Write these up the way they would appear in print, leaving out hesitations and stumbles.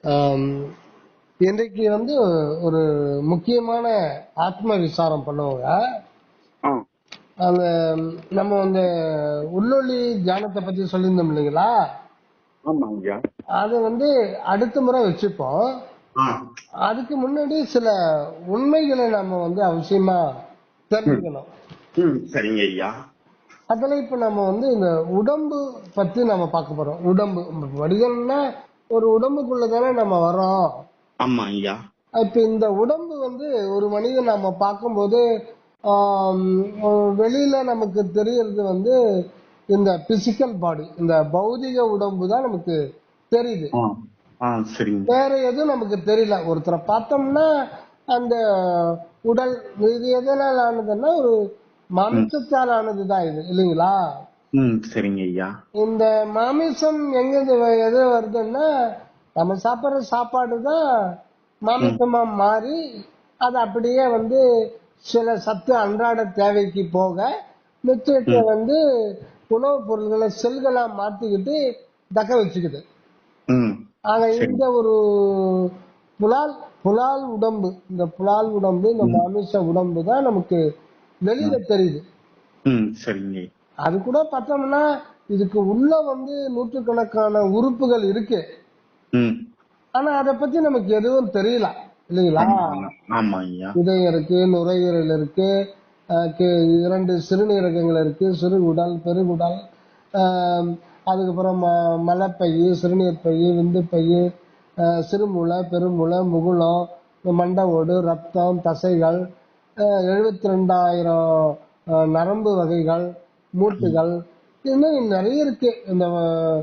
ஆம், இன்றைக்கு வந்து ஒரு முக்கியமான ஆத்ம விசாரம் பண்ணுவாங்க. ஆ, அந்த நம்ம அந்த உள்ளொளி தியானத்தை பத்தி சொல்லியிருந்தோம் இல்லைங்களா? ஆமாங்க ஐயா. அதை வந்து அடுத்த முறை வச்சுப்போம். ஆ, அதுக்கு முன்னாடி சில உண்மைகளை நம்ம வந்து அவசியமா ம், தெரிஞ்சுக்கணும். சரிங்க ஐயா. அதுல இப்ப நம்ம வந்து இந்த உடம்பு பத்தி நம்ம பார்க்க போறோம். உடம்பு மனிதன்னா ஒரு உடம்புக்குள்ளதானே நம்ம வரோம். ஆமா ஐயா. இப்ப இந்த உடம்பு வந்து ஒரு மனிதன் நம்ம பார்க்கும்போது ஆம், வெளியில நமக்கு தெரியறது வந்து இந்த பிசிக்கல் பாடி, இந்த பௌதிக உடம்பு தான் நமக்கு தெரியுது. ஆ, ஆ, சரிங்க. வேற எதுவும் நமக்கு தெரியல. ஒருத்தரை பார்த்தோம்னா அந்த உடல் இது எதனால் ஆனதுன்னா ஒரு ம், மாமிசத்தால் ஆனதுதான் இது இல்லைங்களா? சரிங்க ஐயா. இந்த மாமிசம் எங்கிருந்து எது வருதுன்னா நம்ம சாப்பிட்ற சாப்பாடு தான் ம், மாமிசமா மாறி அது அப்படியே வந்து சில சத்து அன்றாட தேவைக்கு போக மிச்சத்தை ம், வந்து உணவுப் பொருள்களை செல்களா மாத்திக்கிட்டு தக்க வச்சுக்குது. ம், ஆனா இந்த சரிங்க. ஒரு புலால் புலால் உடம்பு, இந்த புலால் உடம்பு, இந்த ம், மாமிச உடம்பு தான் நமக்கு வெளியில ம், தெரியுது. சரிங்க. அது கூட பார்த்தோம்னா இதுக்கு உள்ள வந்து நூற்றுக்கணக்கான உறுப்புகள் இருக்கு. ம், ஆனா அதை பத்தி நமக்கு எதுவும் தெரியல இல்லைங்களா? ஆமாங்க. ஆமா ஐயா. இதயம் இருக்கு, நுரையீரல் இருக்கு, 2 சிறுநீரகங்கள் இருக்கு, சிறுகுடல், பெருகுடல், ஆஹ், அதுக்கப்புறம் மலைப்பை, சிறுநீர் பை, விந்து பை, சிறுமூளை, பெருமூளை, முகுளம், மண்டை ஓடு, ரத்தம், தசைகள், 72,000 நரம்பு வகைகள், ம், மூட்டுகள், இன்னும் நிறைய இருக்கு. இந்த ம்,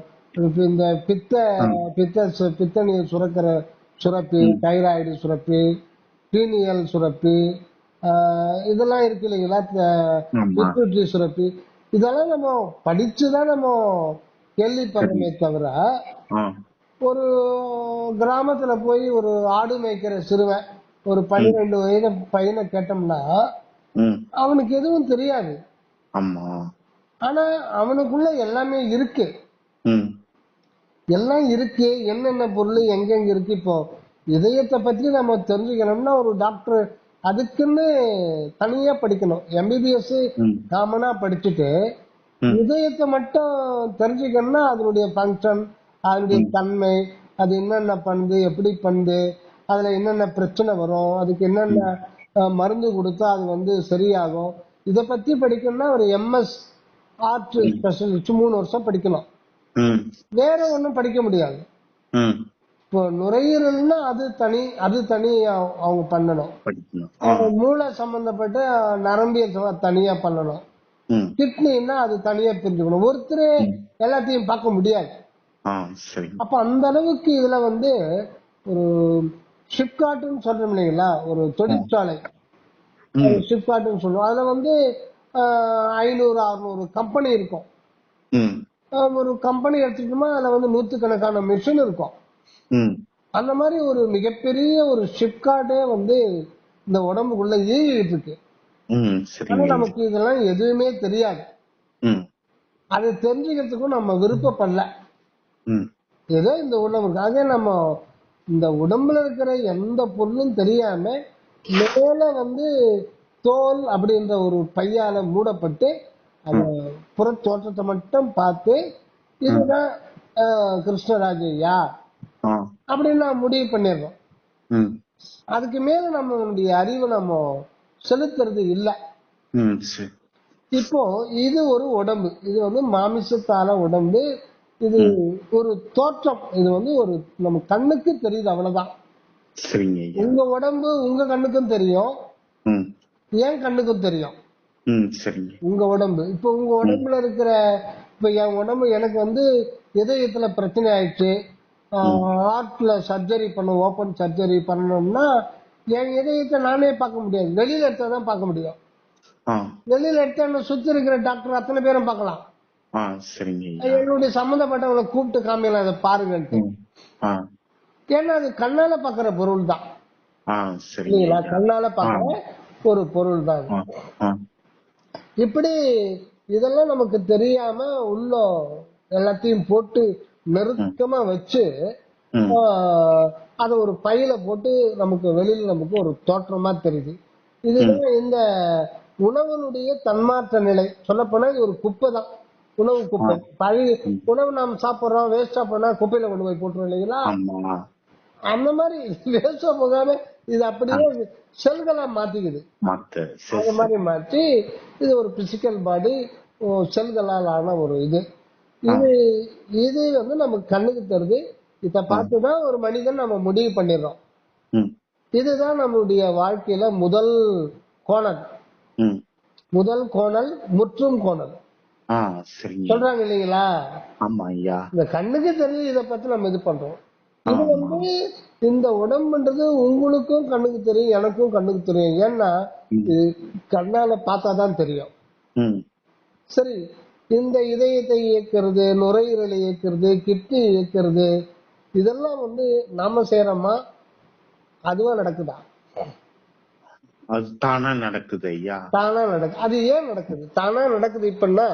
பித்த நீர் சுரக்கிற சுரப்பி, ம், தைராய்டு சுரப்பி, பீனியல் சுரப்பி, இதெல்லாம் இருக்கு இல்லைங்களா? ஆமா. பிட்யூட்டரி சுரப்பி, இதெல்லாம் நம்ம படிச்சுதான் நம்ம சரி. கேள்விப்படுறோமே தவிர ஆ, ஒரு கிராமத்துல போய் ஒரு ஆடு மேய்க்கிற சிறுவன் ஒரு ம், 12 வயது பையனை கேட்டோம்னா ம், அவனுக்கு எதுவும் தெரியாது. ஆமா. ஆனா அவனுக்குள்ள எல்லாமே இருக்கு. ம், எல்லாம் இருக்கு. என்னென்ன பொருள் எங்கெங்க இருக்கு. இப்போ இதயத்தை பத்தி நம்ம தெரிஞ்சுக்கணும்னா ஒரு டாக்டர் அதுக்குன்னு தனியா படிக்கணும். எம்பிபிஎஸ் ம், காமனா படிச்சுட்டு ம், இதயத்தை மட்டும் தெரிஞ்சுக்கணும்னா அதனுடைய ஃபங்க்ஷன், அதனுடைய ம், தன்மை, அது என்னென்ன பண்ணுது, எப்படி பண்ணுது, அதுல என்னென்ன பிரச்சனை வரும், அதுக்கு என்னென்ன ம், மருந்து கொடுத்தா அது வந்து சரியாகும், இதை பத்தி படிக்கணும்னா ஒரு எம்எஸ் ஆர்ட் ம், ஸ்பெஷலிஸ்ட் 3 வருஷம் படிக்கணும். ம், வேற ஒண்ணும் படிக்க முடியாது. ம், இப்போ நுரையீரல்னா அது தனி அவங்க பண்ணணும். படிக்கணும். ஆ, மூளை சம்பந்தப்பட்ட நரம்பியல் தனியா பண்ணணும். ம், கிட்னின்னா அது தனியா பிரிஞ்சுக்கணும். ஒருத்தரே ம், எல்லாத்தையும் பார்க்க முடியாது. ஆ, சரிங்க. அப்ப அந்த அளவுக்கு இதுல வந்து ஒரு ஷிப்காட்னு சொல்றோம் இல்லைங்களா? ஒரு ஆ, தொழிற்சாலை, ம், ஷிப்காட்னு சொல்லுவோம். அதுல வந்து 500 600 கம்பெனி இருக்கும். ம், ஒரு கம்பெனி எடுத்துக்கிட்டோம்னா அதுல வந்து நூற்றுக்கணக்கான மிஷின் இருக்கும். ம், அந்த மாதிரி ஒரு மிகப்பெரிய ஒரு ஷிப்கார்டே வந்து இந்த உடம்புக்குள்ள இயங்கிட்டு இருக்கு. ஆனா சரிங்க. நமக்கு இதெல்லாம் எதுவுமே தெரியாது. ம், அதை தெரிஞ்சுக்கிறதுக்கும் நம்ம விருப்பப்படல. ம், ஏதோ இந்த உடம்பு இருக்கு. அதே நம்ம இந்த உடம்புல இருக்கிற எந்த பொருளும் தெரியாம மேல வந்து தோல் அப்படின்ற ஒரு பையால மூடப்பட்டு அந்த ம், புற தோற்றத்தை மட்டும் பார்த்து ம், இதுதான் கிருஷ்ணராஜ் ஐயா ஆ, அப்படின்னு நான் முடிவு பண்ணிடுறோம். ம், அதுக்கு மேல நம்மளுடைய அறிவை நம்ம செலுத்துறது இல்லை. சரி. இப்போ இது ஒரு உடம்பு, இது வந்து மாமிசத்தால உடம்பு, இது ம், ஒரு தோற்றம், இது வந்து ஒரு நம்ம கண்ணுக்கு தெரியுது அவ்வளவுதான். சரிங்க ஐயா. உங்க உடம்பு உங்க கண்ணுக்கும் தெரியும், ம், என் கண்ணுக்கும் தெரியும். சரிங்க. உங்க உடம்பு இப்போ உங்க ம், உடம்புல இருக்கிற இப்ப என் உடம்பு எனக்கு வந்து இதயத்துல பிரச்சனை ஆயிடுச்சு, ம், ஹார்ட்ல சர்ஜரி பண்ண ஓபன் சர்ஜரி பண்ணணும்னா என் இதயத்தை நானே பார்க்க முடியாது, வெளியில எடுத்தா தான் பார்க்க முடியும். ஆ, வெளியில எடுத்தா என்ன சுத்தி இருக்கிற டாக்டர் அத்தனை பேரும் பார்க்கலாம். ஆ, சரிங்க ஐயா. என்னுடைய சம்பந்தப்பட்டவங்களை கூப்பிட்டு காமிக்கலாம் அதை பாருங்கன்ட்டு. ம், ஆ, ஏன்னா அது கண்ணால பாக்குற பொருள் தான் ஆ, சரிங்க இல்லைங்களா? ஐயா. கண்ணால ஆ, பாக்குற ஒரு பொருள் தான். ஆ, ஆ, இப்படி இதெல்லாம் நமக்கு தெரியாம உள்ள எல்லாத்தையும் போட்டு ம், நெருக்கமா வச்சு ம். அதை ஒரு பையில போட்டு நமக்கு வெளியில நமக்கு ஒரு தோற்றமா தெரியுது. இதுதான் இந்த உணவனுடைய தன்மாற்ற நிலை. சொல்ல போனா இது ஒரு குப்பை தான், உணவு ஆ. குப்பை. பழைய ம். உணவு நாம் சாப்பிடுறோம், வேஸ்டா போனா குப்பையில கொண்டு போய் போட்டுருவோம் இல்லைங்களா? ஆமா. அந்த மாதிரி வேஸ்டா போகாம இது ஆ. அப்படியே செல்களா மாத்திக்குது. மாத்த. சரி அது சரி. மாதிரி மாற்றி இது ஒரு பிசிக்கல் பாடி, செல்களால் ஆன ஒரு இது. ஆ. இது இது வந்து நமக்கு கண்ணுக்கு தருது. இத ஆ. பார்த்துதான் ஒரு மனிதன் நம்ம முடிவு பண்ணிடுறோம். ம். இதுதான் நம்மளுடைய வாழ்க்கையில முதல் கோணல். ம். முதல் கோணல், முற்றும் கோணல் ஆ, சரிங்க. சொல்றாங்க இல்லைங்களா? ஆமா ஐயா. இந்த கண்ணுக்கு தெரிஞ்சு இதை பத்தி நம்ம இது பண்றோம். இது ஆமா. வந்து இந்த உடம்புன்றது உங்களுக்கும் கண்ணுக்கு தெரியும், எனக்கும் கண்ணுக்கு தெரியும். ஏன்னா ம். இது கண்ணால பார்த்தாதான் தெரியும். ம். சரி, இந்த இதயத்தை இயக்கிறது, நுரையீரலை இயக்கிறது, கிட்னி இயக்கிறது, இதெல்லாம் வந்து நாம செய்யறோமா? அதுவா நடக்குதா? அது தானா நடக்குது ஐயா. தானா நடக்குது. அது ஏன் நடக்குது? தானா நடக்குது. இப்பன்னா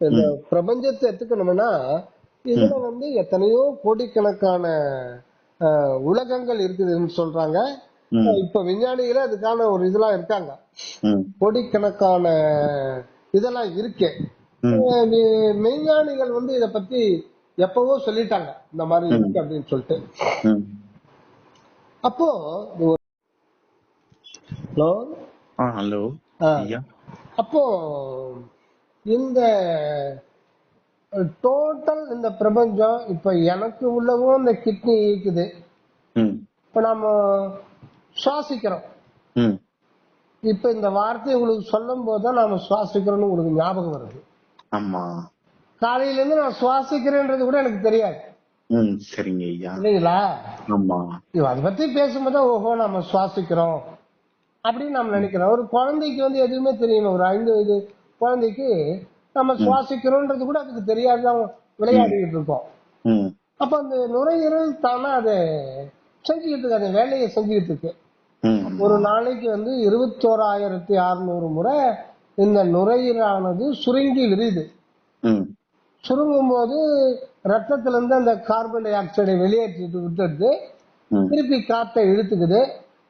இந்த ம். பிரபஞ்சத்தை எடுத்துக்கணும்னா இதுல ம். வந்து எத்தனையோ கோடிக்கணக்கான உலகங்கள் இருக்குதுன்னு சொல்றாங்க. ம். இப்ப விஞ்ஞானிகளே அதுக்கான ஒரு இதெல்லாம் இருக்காங்க. ம். கோடிக்கணக்கான இதெல்லாம் இருக்கு. ம். மெய்ஞானிகள் வந்து இத பத்தி எப்பவோ சொல்லிட்டாங்க, இந்த மாதிரி ம். இருக்கு அப்படின்னு சொல்லிட்டு. ம். அப்போ ஹலோ ஹலோ ஆ, ஐயா. அப்போ இந்த டோட்டல் இந்த பிரபஞ்சம் இப்ப எனக்கு உள்ளவும் இந்த கிட்னி இருக்குது. ம். இப்ப நாம சுவாசிக்கிறோம். ம். இப்ப இந்த வார்த்தை உங்களுக்கு சொல்லும் போதுதான் நாம சுவாசிக்கிறோம்னு உங்களுக்கு ஞாபகம் வருது. ஆமா. காலையில இருந்து நான் சுவாசிக்கிறேன்றது கூட எனக்கு தெரியாது ம். சரிங்க ஐயா. இல்லைங்களா? ஆமா. அதை பத்தி பேசும்போது ஓஹோ நம்ம சுவாசிக்கிறோம் அப்படின்னு நம்ம நினைக்கிறோம். ஒரு குழந்தைக்கு வந்து எதுவுமே தெரியணும். ஒரு 5 வயது குழந்தைக்கு நம்ம ம். சுவாசிக்கிறோன்றது கூட அதுக்கு தெரியாதுதான் ம். விளையாடிட்டு இருக்கோம். ம். அப்ப அந்த நுரையீரல் தானா அதை செஞ்சுக்கிட்டு இருக்கு, அந்த வேலையை செஞ்சுக்கிட்டு இருக்கு. ம். ஆமா. ஒரு நாளைக்கு வந்து 21,600 முறை இந்த நுரையீரலானது சுருங்கி விரியுது. ம். சுருங்கும் போது ரத்தத்துல இருந்து அந்த கார்பன் டை ஆக்சைடை வெளியேற்றிட்டு விட்டுடுது. ம். திருப்பி காற்றை இழுத்துக்குது.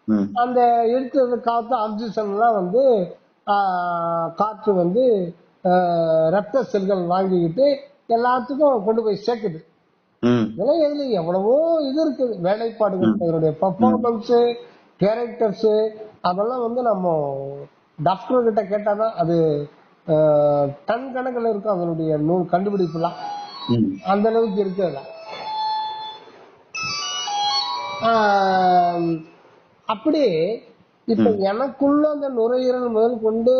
ம். அந்த இழுத்துறது காத்து ஆக்சிஜன் எல்லாம் வந்து காற்று வந்து ரத்த செல்கள் வாங்கிக்கிட்டு எல்லாத்துக்கும் கொண்டு போய் சேர்க்குது. ம். இதெல்லாம் எதுல எவ்வளவோ இது இருக்குது, வேலைப்பாடுகள். ம். அதனுடைய பர்ஃபார்மன்ஸ், கேரக்டர்ஸ், அதெல்லாம் வந்து நம்ம டாக்டர் கிட்ட கேட்டாதான் அது டன் கணக்கில் இருக்கும் அதனுடைய கண்டுபிடிப்புலாம். ம். அந்த அளவுக்கு இருக்கு அதுல. ஆஹ் அப்படி இப்ப ம். எனக்குள்ள அந்த நுரையீரல் முதல் கொண்டு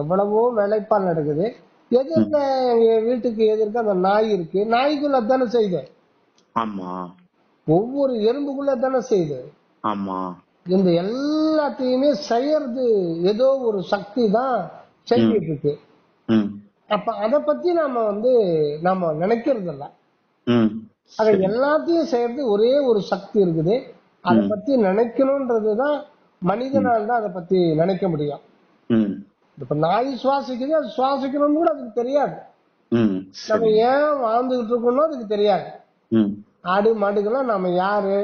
எவ்வளவோ வேலைப்பாடு நடக்குது. எதிர்க்க எங்க வீட்டுக்கு எதிர்க்க அந்த நாய் இருக்கு. நாய்க்குள்ள தானே செய்யுது, ஆமா. ஒவ்வொரு எறும்புக்குள்ள தானே செய்யுது. ஆமா. இந்த எல்லாத்தையுமே செய்யறது ஏதோ ஒரு சக்தி தான் ம். செஞ்சிட்டு இருக்கு. ம். அப்ப அத பத்தி நாம வந்து நாம நினைக்கிறது இல்ல. ம். அத சரி. எல்லாத்தையும் செய்யறது ஒரே ஒரு சக்தி இருக்குது. அத ம். பத்தி நினைக்கணும்ன்றதுதான் ம். மனிதனால் தான் அதை பத்தி நினைக்க முடியும். ம். இப்ப நாய் சுவாசிக்குது, அது சுவாசிக்கணும்னு கூட அதுக்கு தெரியாது. ம். நம்ம சரி. ஏன் வாழ்ந்துகிட்டு இருக்கோம்னு அதுக்கு தெரியாது. ம். ஆடு மாடுகள்லாம் நம்ம யாரு,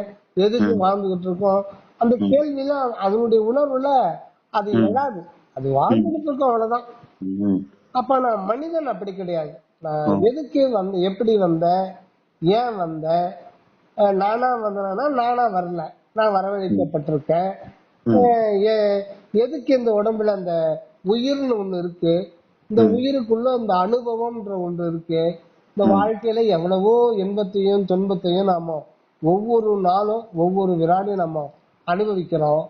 எதுக்கு ம். வாழ்ந்துகிட்டு இருக்கோம், அந்த ம். கேள்விலாம் அதனுடைய உணர்வுல அது ம். எழாது. அது ம். வாழ்ந்துகிட்டு இருக்கோம், அவ்வளவுதான். ம். அப்ப நான் மனிதன் அப்படி கிடையாது. நான் ஓ. எதுக்கு வந்து, எப்படி வந்தேன், ஏன் வந்தேன், நானா வந்தேன்னா நானா வரல, நான் ம். வரவழைக்கப்பட்டிருக்கேன். ம். எதுக்கு இந்த உடம்புல அந்த உயிர்னு ஒண்ணு இருக்கு, இந்த ம். உயிருக்குள்ள இந்த அனுபவம்ன்ற ஒன்று இருக்கு. இந்த ம். வாழ்க்கையில எவ்வளவோ இன்பத்தையும் துன்பத்தையும் நாம ஒவ்வொரு நாளும் ஒவ்வொரு வினாடியும் நம்ம அனுபவிக்கிறோம்.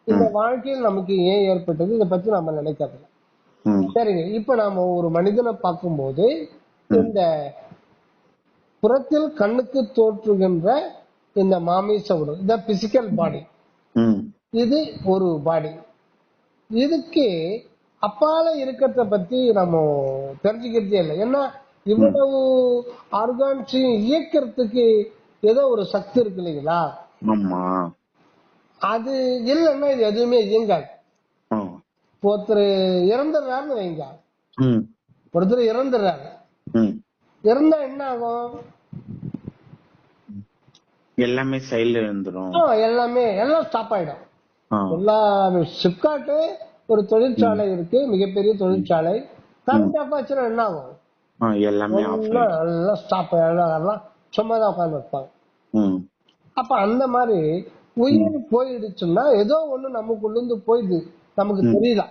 இந்த ம். வாழ்க்கையில் நமக்கு ஏன் ஏற்பட்டது, இதை பத்தி நம்ம நினைக்கிறது. ம். சரிங்க, இப்ப நாம ஒரு மனிதனை பார்க்கும்போது ம். இந்த புறத்தில் கண்ணுக்கு தோற்றுகின்ற இந்த மாமிச உடல், இந்த பிசிக்கல் பாடி, ம். இது ஒரு பாடி. இதுக்கு அப்பால இருக்கிறத பத்தி நம்ம தெரிஞ்சுக்கிறதே இல்லை. ஏன்னா ம். இவ்வளவு ஆர்கான்ஸையும் இயக்கிறதுக்கு ஏதோ ஒரு சக்தி இருக்கு இல்லைங்களா? ஆமா. அது இல்லைன்னா இது எதுவுமே இயங்காது. ஆ. ஒருத்தர் இறந்துடுறாருன்னு வைங்க, ம். ஒருத்தர் இறந்துடுறாரு. ம். இறந்தா என்ன ஆகும்? எல்லாமே சைடுல இருந்துரும். எல்லாமே எல்லாம் ஸ்டாப் ஆயிடும். ஆ. எல்லா சிப்காட் ஒரு தொழிற்சாலை இருக்கு, மிகப்பெரிய தொழிற்சாலை. கரண்ட் ஆஃப் ஆச்சுன்னா என்ன ஆகும்? எல்லாமே ஆஃப் ஆயிடும். எல்லாம் ஸ்டாப், எல்லாம் சும்மாதான் உட்கார்ந்து இருப்பாங்க. ம். அப்ப அந்த மாதிரி உயிர் போயிடுச்சுன்னா ஏதோ ஒண்ணு நமக்குள்ள இருந்து போயிடுது, நமக்கு தெரியல.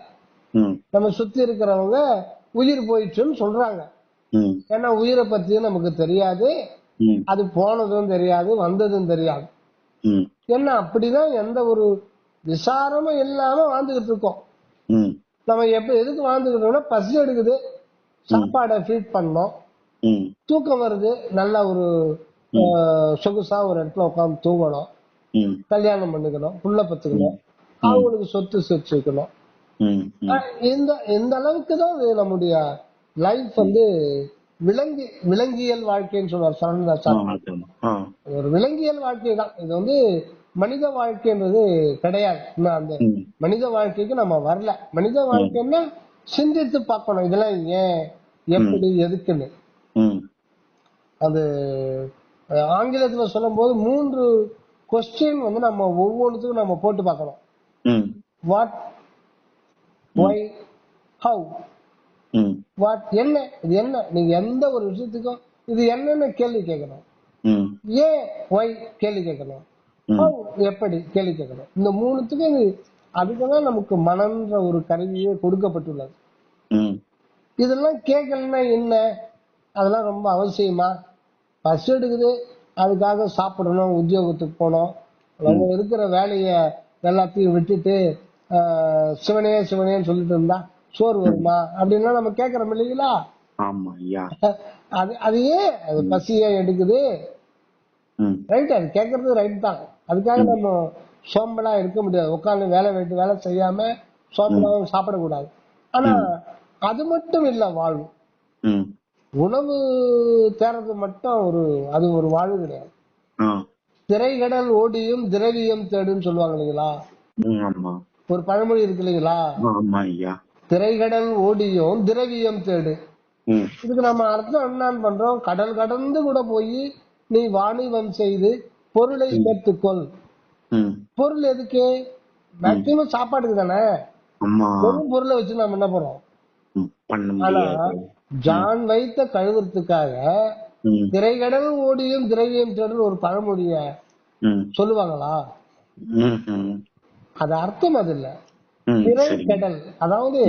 ம். நம்ம சுத்தி இருக்கிறவங்க உயிர் போயிடுச்சுன்னு சொல்றாங்க. ம். ஏன்னா உயிரை பத்தியும் நமக்கு தெரியாது, ம். அது போனதும் தெரியாது, வந்ததும் தெரியாது. ம். ஏன்னா அப்படிதான் எந்த ஒரு விசாரமும் இல்லாம வாழ்ந்துகிட்டு இருக்கோம். ம். நம்ம எதுக்கு வாழ்ந்துகிட்டோம்னா, பசி எடுக்குது, சாப்பாடை ஃபீட் பண்ணோம், ம். தூக்கம் வருது, நல்ல ஒரு சொகுசா ஒரு இடத்துல உட்காந்து தூங்கணும், ம். கல்யாணம் பண்ணிக்கணும், புள்ள பத்துக்கணும், அவங்களுக்கு சொத்து சேர்த்து வைக்கணும். ம். ம். இந்த அளவுக்கு தான் அது நம்முடைய லைஃப் வந்து விலங்கியல் வாழ்க்கைன்னு சொல்றாரு சரண்தாஸ். ஒரு விலங்கியல் வாழ்க்கை தான் இது, வந்து மனித வாழ்க்கைன்றது கிடையாது. அந்த மனித வாழ்க்கைக்கு நம்ம வரல. மனித வாழ்க்கைன்னா சிந்தித்து பார்க்கணும், இதெல்லாம் ஏன், எப்படி, எதுக்குன்னு. அது ஆங்கிலத்துல சொல்லும் போது 3 கொஸ்டின் வந்து நம்ம ஒவ்வொன்றுத்துக்கும் நம்ம போட்டு பார்க்கணும். What, Y, how. வாட் என்ன, இது என்ன, நீங்க எந்த ஒரு விஷயத்துக்கும் இது என்னன்னு கேள்வி கேட்கணும். ஏன், ஒய் கேள்வி கேட்கணும். ஹவு எப்படி கேள்வி கேட்கணும். இந்த 3த்துக்கும் அதுக்குதான் நமக்கு மனம்ன்ற ஒரு கருவியே கொடுக்கப்பட்டுள்ளது. இதெல்லாம் கேட்கலன்னா என்ன, அதெல்லாம் ரொம்ப அவசியமா? பஸ் எடுக்குது, அதுக்காக சாப்பிடணும், உத்தியோகத்துக்கு போனோம், நம்ம இருக்கிற வேலைய எல்லாத்தையும் விட்டுட்டு சிவனே சிவனேன்னு சொல்லிட்டு இருந்தா சோறு வருமா அப்படின்னா நம்ம கேட்கறோம் இல்லைங்களா? அது ஏன் அது பசியே எடுக்குது, ரைட், அது கேட்கறது ரைட் தான். அதுக்காக நம்ம சோம்பலா இருக்க முடியாது, உட்காந்து வேலை செய்யாம சோம்பலாவும் சாப்பிடக்கூடாது. ஆனா அது மட்டும் இல்ல வாழ்வு. உணவு தேர்றது மட்டும் அது ஒரு வாழ்வு கிடையாது. திரைகடல் ஓடியும் திரவியம் தேடுன்னு சொல்லுவாங்க இல்லைங்களா? ஒரு பழமொழி இருக்கு இல்லைங்களா? திரைகடல் ஓடியும் திரவியம் தேடு. இதுக்கு நம்ம அர்த்தம் என்னன்னு பண்றோம்? கடல் கடந்து கூட போய் நீ வாணிபம் செய்து பொருளை சேர்த்துக்கொள். பொருள் எதுக்கு? மேக்சிமம் சாப்பாட்டுக்கு தானே. வெறும் பொருளை வச்சு நம்ம என்ன பண்றோம்? ஆனா ஜான் வைத்த கழுவுறதுக்காக திரைகடல் ஓடியும் திரவியம் தேடுன்னு ஒரு பழமொழிய சொல்லுவாங்களா? அது அர்த்தம் அது இல்ல. திரைக்கடல், அதாவது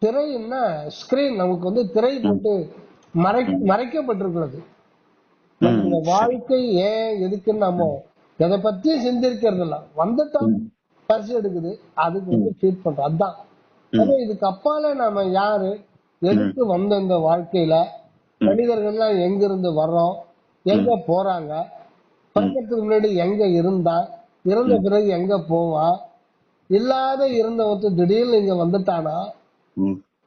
திரைன்னா ஸ்கிரீன், நமக்கு வந்து திரை போட்டு மறைக்கப்பட்டிருக்கிறது. நம்ம வாழ்க்கை ஏன் எதுக்குன்னு நம்ம எதை பத்தி சிந்திக்கிறது இல்ல. வந்துட்டோம், பரிசு எடுக்குது, அதுக்கு வந்து ஃபீட் பண்றோம், அதுதான். ஆனா இதுக்கு அப்பால நாம யாரு, எதுக்கு வந்த இந்த வாழ்க்கையில, மனிதர்கள்லாம் எங்க இருந்து வர்றோம், எங்க போறாங்க, பிறக்கிறதுக்கு முன்னாடி எங்க இருந்தா, இறந்த பிறகு எங்க போவான், இல்லாத இருந்தவன் திடீர்னு இங்க வந்துட்டானா,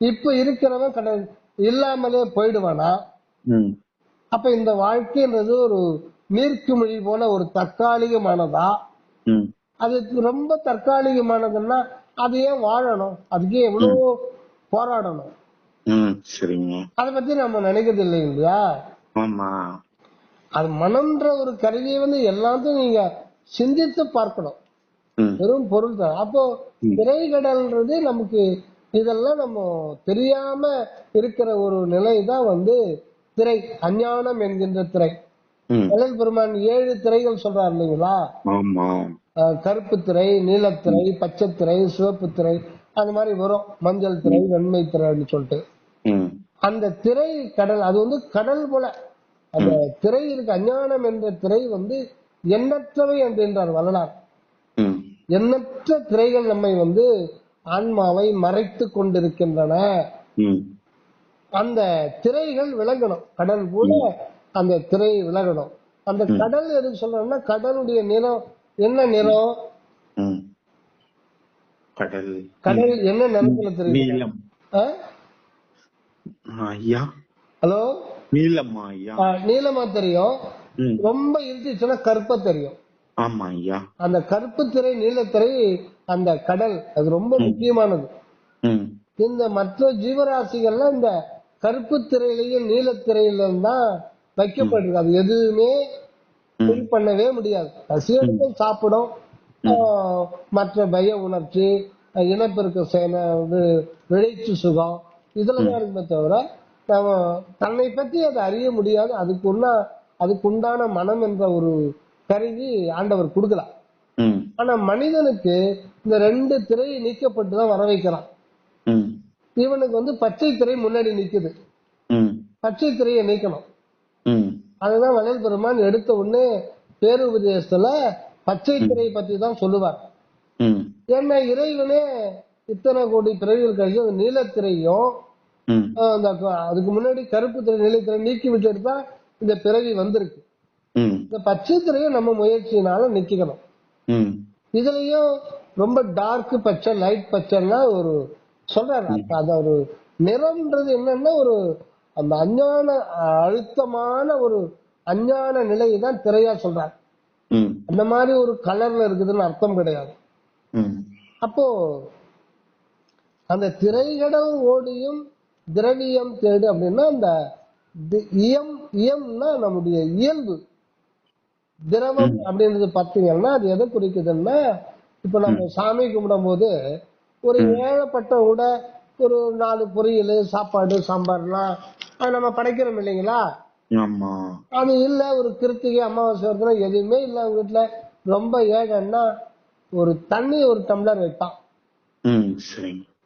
இப்ப இருக்கிறவன் இல்லாமலே போயிடுவானா? அப்ப இந்த வாழ்க்கைன்றது ஒரு நீர்க்குமிழி போல ஒரு தற்காலிகமானதா? அது ரொம்ப தற்காலிகமானதுன்னா அது ஏன் வாழணும், அதுக்கே எவ்வளவு போராடணும்? அதை பத்தி நம்ம நினைக்கிறது இல்லை இல்லையா? அது மனம்ன்ற ஒரு கருவியை வந்து எல்லாத்தையும் நீங்க சிந்தித்து பார்க்கணும். வெறும் பொருள் தான். அப்போ திரைக்கடல்ன்றது நமக்கு இதெல்லாம் நம்ம தெரியாம இருக்கிற ஒரு நிலைதான் வந்து திரை, அஞ்ஞானம் என்கின்ற திரை. வள்ளல் பெருமான் 7 திரைகள் சொல்றாரு இல்லைங்களா? கருப்பு திரை, நீலத்திரை, பச்சை திரை, சிவப்பு திரை, அந்த மாதிரி வரும், மஞ்சள் திரை, வெண்மை திரைன்னு சொல்லிட்டு. அந்த திரை கடல், அது வந்து கடல் போல அந்த திரை இருக்கு. அஞ்ஞானம் என்ற திரை வந்து எண்ணற்றவை என்றார் வள்ளலார். எண்ணற்ற திரைகள் நம்மை வந்து ஆன்மாவை மறைத்து கொண்டிருக்கின்றன. அந்த திரைகள் விலகணும், கடல் கூட அந்த திரை விலகணும். அந்த கடல் எதுக்கு சொல்றோம்னா, கடலுடைய நிறம் என்ன நிறம்? கடல் என்ன நிறத்துல தெரியும்? ஹலோ, நீளமா தெரியும். ரொம்ப இருந்துச்சுன்னா கருப்பா தெரியும். அந்த கருப்பு திரை, நீலத்திரை, அந்த கடல், அது ரொம்ப முக்கியமானது. இந்த மற்ற ஜீவராசிகள்லாம் இந்த கருப்பு திரையிலையும் நீலத்திரையிலும் தான் வைக்கப்பட்டிருக்கு. அது எதுவுமே ஃபீல் பண்ணவே முடியாது. பசி எடுக்கும், சாப்பிடும், மற்ற பய உணர்ச்சி, இனப்பெருக்க விளைச்சு சுகம், இதுலதான் இருக்குமே தவிர நம்ம தன்னை பற்றி அதை அறிய முடியாது. அதுக்குண்டான மனம் என்ற ஒரு கருவி ஆண்டவர் கொடுக்கலாம். ஆனா மனிதனுக்கு இந்த 2 திரை நீக்கப்பட்டுதான் வர வைக்கிறான். இவனுக்கு பச்சை திரை முன்னாடி நிக்குது. பச்சை திரையை நீக்கணும். அதுதான் வள்ளல் பெருமான் எடுத்த உடனே பேருபதேசத்துல பச்சை திரை பத்தி தான் சொல்லுவார். ஏன்னா இறைவனே இத்தனை கோடி பிறவிகள் கழிச்சு அந்த நீலத்திரையும் அதுக்கு முன்னாடி கருப்பு திரை நீலத்திரை நீக்கி விட்டு தான் இந்த பிறவி வந்திருக்கு. இந்த பச்சை திரையை நம்ம முயற்சியினால நீக்கிக்கணும். இதுலயும் ரொம்ப டார்க் பச்சை, லைட் பச்சைன்னா ஒரு சொல்றாரு. அத ஒரு நிறம்ன்றது என்னன்னா ஒரு அந்த அஞ்ஞான அழுத்தமான ஒரு அஞ்ஞான நிலையை தான் திரையா சொல்றாரு. அந்த மாதிரி ஒரு கலர்ல இருக்குதுன்னு அர்த்தம் கிடையாது. அப்போ அந்த திரைகடல் ஓடியும் திரவியம் தேடு அப்படின்னா அந்த இயம்னா நம்முடைய இயல்பு. திரவம் அப்படின்றது பாத்தீங்கன்னா அது எதை குறிக்குதுன்னா, இப்ப நம்ம சாமி கும்பிடும் போது ஒரு ஏழப்பட்ட கூட ஒரு 4 பொரியல், சாப்பாடு, சாம்பார்லாம் அது நம்ம படைக்கிறோம் இல்லைங்களா? அது இல்ல ஒரு கிருத்திகை, அமாவாசை வருதுன்னா எதுவுமே இல்ல அவங்க வீட்டுல ரொம்ப ஏழைன்னா ஒரு தண்ணி ஒரு டம்ளர் வைப்பான்.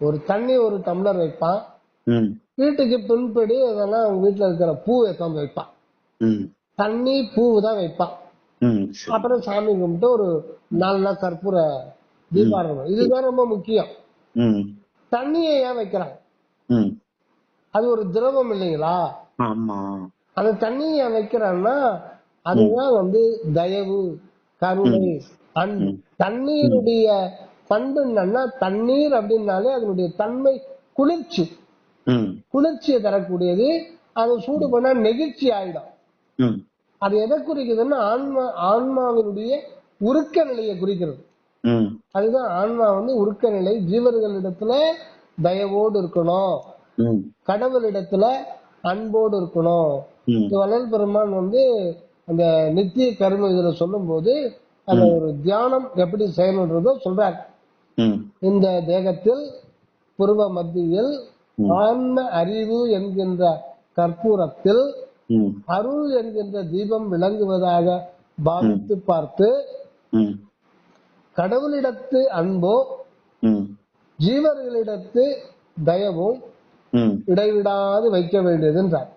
ஒரு தண்ணி ஒரு டம்ளர் வைப்பான். வீட்டுக்கு பின்படி அதெல்லாம் அவங்க வீட்டுல இருக்கிற பூ எடுத்து வைப்பான். தண்ணி பூ தான் வைப்பான். அப்புறம் சாமி கும்பிட்டு ஒரு 4 நாள் கற்பூர தீபாரணம். இதுதான் ரொம்ப முக்கியம். தண்ணியை ஏன் வைக்கிறாங்க? அது ஒரு திரவம் இல்லைங்களா? அந்த தண்ணியை ஏன் வைக்கிறான்னா அதுதான் தயவு, கருணை, அன்பு. தண்ணீருடைய பண்பு என்னன்னா, தண்ணீர் அப்படின்னாலே அதனுடைய தன்மை குளிர்ச்சி, குளிர்ச்சியை தரக்கூடியது. அது சூடு பண்ணா நெகிழ்ச்சி ஆயிடும். அது எதை குறிக்குதுன்னா ஆன்மாவினுடைய உருக்க நிலையை குறிக்கிறது. அதுதான் ஆன்மா உருக்க நிலை. ஜீவர்களிடத்துல தயவோடு இருக்கணும், கடவுளிடத்துல அன்போடு இருக்கணும். வள்ளல் பெருமான் அந்த நித்திய கர்ம இதுல சொல்லும் போது அந்த ஒரு தியானம் எப்படி செய்யணும்ன்றத சொல்றாரு. இந்த தேகத்தில் புருவ மத்தியில் ஆன்ம அறிவு என்கின்ற கற்பூரத்தில் அருள் என்கின்ற தீபம் விளங்குவதாக பாவித்து பார்த்து கடவுளிடத்து அன்போ ஜீவர்களிடத்து தயவும் இடைவிடாது வைக்க வேண்டியது என்றார்.